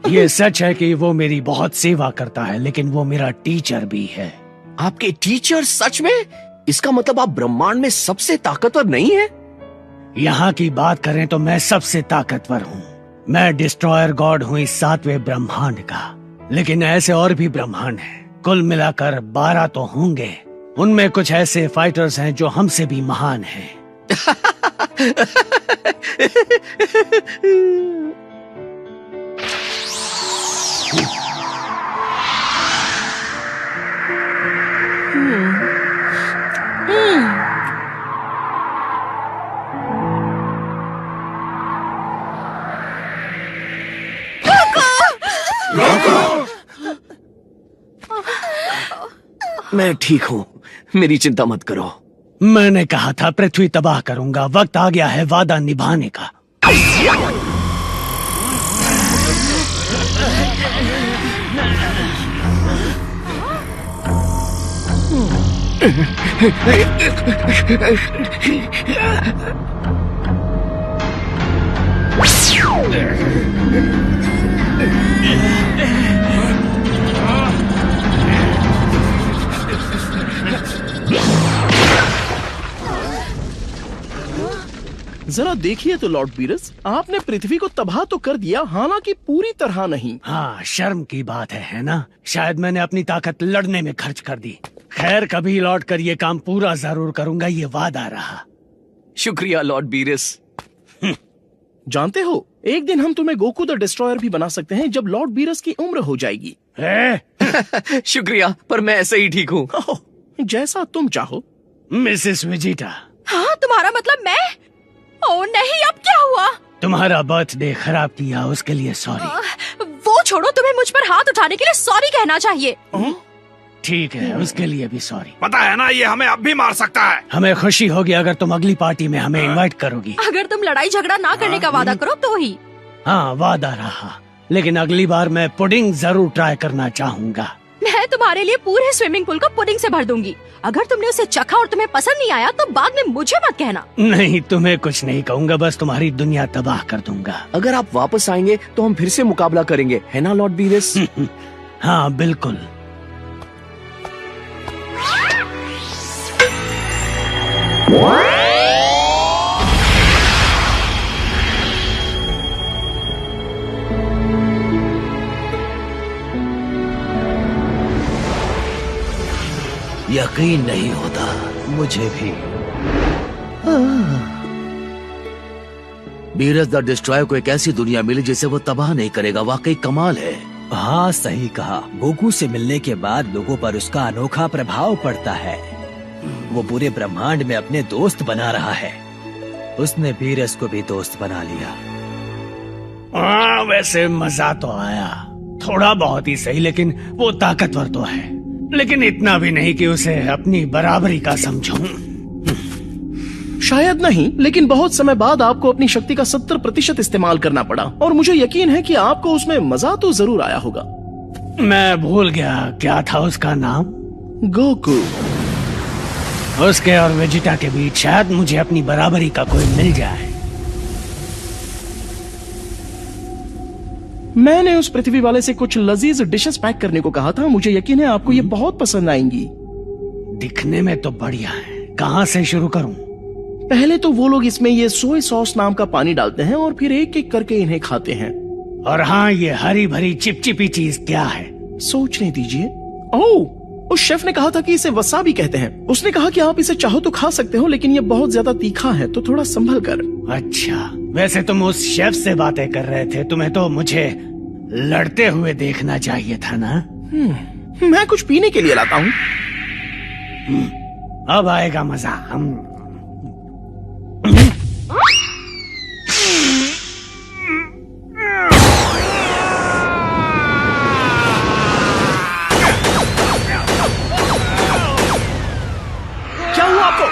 ये सच है कि वो मेरी बहुत सेवा करता है, लेकिन वो मेरा टीचर भी है। आपके टीचर? सच में? इसका मतलब आप ब्रह्मांड में सबसे ताकतवर नहीं है? यहाँ की बात करें तो मैं सबसे ताकतवर हूँ। मैं डिस्ट्रॉयर गॉड हूँ इस 7वें ब्रह्मांड का, लेकिन ऐसे और भी ब्रह्मांड हैं। कुल मिलाकर 12 तो होंगे। उनमें कुछ ऐसे फाइटर्स हैं जो हमसे भी महान हैं। मैं ठीक हूँ, मेरी चिंता मत करो। मैंने कहा था पृथ्वी तबाह करूंगा। वक्त आ गया है वादा निभाने का। जरा देखिए तो लॉर्ड बीरस, आपने पृथ्वी को तबाह तो कर दिया, हालांकि पूरी तरह नहीं। हाँ, शर्म की बात है ना? शायद मैंने अपनी ताकत लड़ने में खर्च कर दी। खैर, कभी लौट कर ये काम पूरा जरूर करूंगा, ये वादा रहा। शुक्रिया लॉर्ड बीरस। जानते हो, एक दिन हम तुम्हें गोकू द डिस्ट्रॉयर भी बना सकते हैं जब लॉर्ड बीरस की उम्र हो जाएगी। शुक्रिया, पर मैं ऐसे ही ठीक हूँ। जैसा तुम चाहो। Mrs Vegeta. हाँ, तुम्हारा मतलब मैं? ओह नहीं, अब क्या हुआ? तुम्हारा बर्थडे खराब किया, उसके लिए सॉरी। वो छोड़ो, तुम्हें मुझ पर हाथ उठाने के लिए सॉरी कहना चाहिए। ठीक है, उसके लिए भी सॉरी। पता है ना, ये हमें अब भी मार सकता है। हमें खुशी होगी अगर तुम अगली पार्टी में हमें इनवाइट करोगी। अगर तुम लड़ाई झगड़ा ना करने का वादा करो तो ही। हाँ, वादा रहा, लेकिन अगली बार मैं पुडिंग जरूर ट्राई करना चाहूँगा। मैं तुम्हारे लिए पूरे स्विमिंग पूल को पुडिंग से भर दूंगी। अगर तुमने उसे चखा और तुम्हें पसंद नहीं आया तो बाद में मुझे मत कहना। नहीं, तुम्हें कुछ नहीं कहूँगा, बस तुम्हारी दुनिया तबाह कर दूंगा। अगर आप वापस आएंगे तो हम फिर से मुकाबला करेंगे, है ना लॉर्ड बीरस? हाँ बिल्कुल। यकीन नहीं होता मुझे भी। बीरस द डिस्ट्रॉयर को एक ऐसी दुनिया मिली जिसे वो तबाह नहीं करेगा, वाकई कमाल है। हाँ सही कहा, गोकू से मिलने के बाद लोगों पर उसका अनोखा प्रभाव पड़ता है। वो पूरे ब्रह्मांड में अपने दोस्त बना रहा है। उसने बीरस को भी दोस्त बना लिया। हाँ, वैसे मजा तो आया, थोड़ा बहुत ही सही, लेकिन वो ताकतवर तो है, लेकिन इतना भी नहीं कि उसे अपनी बराबरी का समझूं। शायद नहीं, लेकिन बहुत समय बाद आपको अपनी शक्ति का 70% इस्तेमाल करना पड़ा, और मुझे यकीन है कि आपको उसमें मजा तो जरूर आया होगा। मैं भूल गया, क्या था उसका नाम? गोकू। उसके और वेजिटा के बीच शायद मुझे अपनी बराबरी का कोई मिल जाए। मैंने उस पृथ्वी वाले से कुछ लजीज डिशेस पैक करने को कहा था, मुझे यकीन है आपको ये बहुत पसंद आएंगी। दिखने में तो बढ़िया है, कहाँ से शुरू करूं? पहले तो वो लोग इसमें ये सोया सॉस नाम का पानी डालते हैं और फिर एक एक करके इन्हें खाते हैं। और हाँ, ये हरी भरी चिपचिपी चीज क्या है? सोचने दीजिए। ओह, उस शेफ ने कहा था कि इसे वसाबी कहते हैं। उसने कहा कि आप इसे चाहो तो खा सकते हो, लेकिन ये बहुत ज्यादा तीखा है, तो थोड़ा संभल कर। अच्छा, वैसे तुम उस शेफ से बातें कर रहे थे, तुम्हें तो मुझे लड़ते हुए देखना चाहिए था ना? मैं कुछ पीने के लिए लाता हूँ। अब आएगा मजा। क्या हुआ आपको?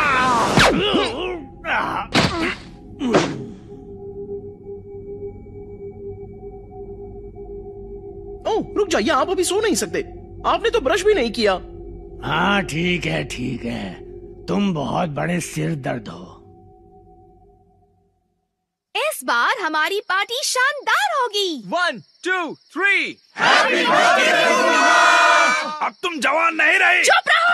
ओह, रुक जाइए, आप अभी सो नहीं सकते। आपने तो ब्रश भी नहीं किया। हाँ ठीक है ठीक है, तुम बहुत बड़े सिर दर्द हो। इस बार हमारी पार्टी शानदार होगी। 1, 2, 3। Happy birthday! अब तुम जवान नहीं रही। चुप रहो।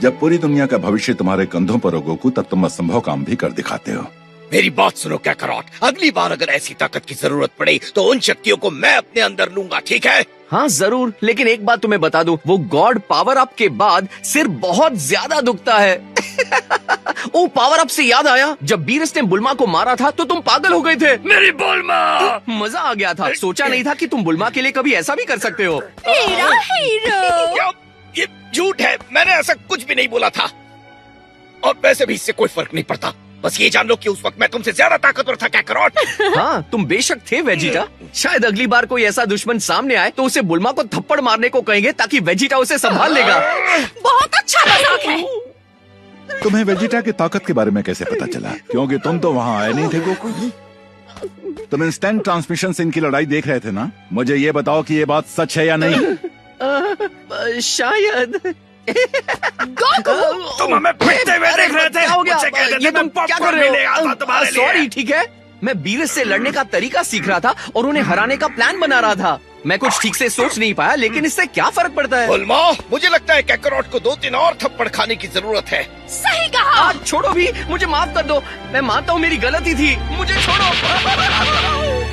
जब पूरी दुनिया का भविष्य तुम्हारे कंधों पर हो गोकू, तब तुम असंभव काम भी कर दिखाते हो। मेरी बात सुनो कैकरॉट, अगली बार अगर ऐसी ताकत की जरूरत पड़े तो उन शक्तियों को मैं अपने अंदर लूंगा, ठीक है? हाँ जरूर, लेकिन एक बात तुम्हें बता दूं, वो गॉड पावर अप के बाद सिर बहुत ज्यादा दुखता है। ओ, पावर अप से याद आया, जब बीरस ने बुल्मा को मारा था तो तुम पागल हो गए थे। मेरी बुल्मा! मजा आ गया था, सोचा नहीं था कि तुम बुल्मा के लिए कभी ऐसा भी कर सकते हो। मेरा हीरो। ये झूठ है, मैंने ऐसा कुछ भी नहीं बोला था, और वैसे भी इससे कोई फर्क नहीं पड़ता। बस ये जान लो कि उस वक्त मैं तुमसे ज्यादा ताकतवर था कैकरॉट। हाँ, तुम बेशक थे वेजिटा। शायद अगली बार कोई ऐसा दुश्मन सामने आए तो उसे बुल्मा को थप्पड़ मारने को कहेंगे, ताकि वेजिटा उसे संभाल लेगा। बहुत अच्छा मजाक है। तुम्हें वेजिटा की ताकत के बारे में कैसे पता चला? क्योंकि तुम तो वहाँ आए नहीं थे गोकू। तुम इंस्टेंट ट्रांसमिशन से इनकी लड़ाई देख रहे थे ना? मुझे ये बताओ कि ये बात सच है या नहीं? शायद। तुम हमें पीटते हुए देख रहे थे। क्या हो गया? मुझसे कहते थे ये तुम क्या कर रहे हो? सॉरी, ठीक है। मैं बीरस से लड़ने का तरीका सीख रहा था और उन्हें हराने का प्लान बना रहा था। मैं कुछ ठीक से सोच नहीं पाया, लेकिन इससे क्या फर्क पड़ता है? उल्मा, मुझे लगता है कैकरॉट को 2-3 और थप्पड़ खाने की जरूरत है। सही कहा। आज छोड़ो भी, मुझे माफ कर दो। मैं मानता हूँ मेरी गलती थी, मुझे छोड़ो।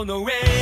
No way.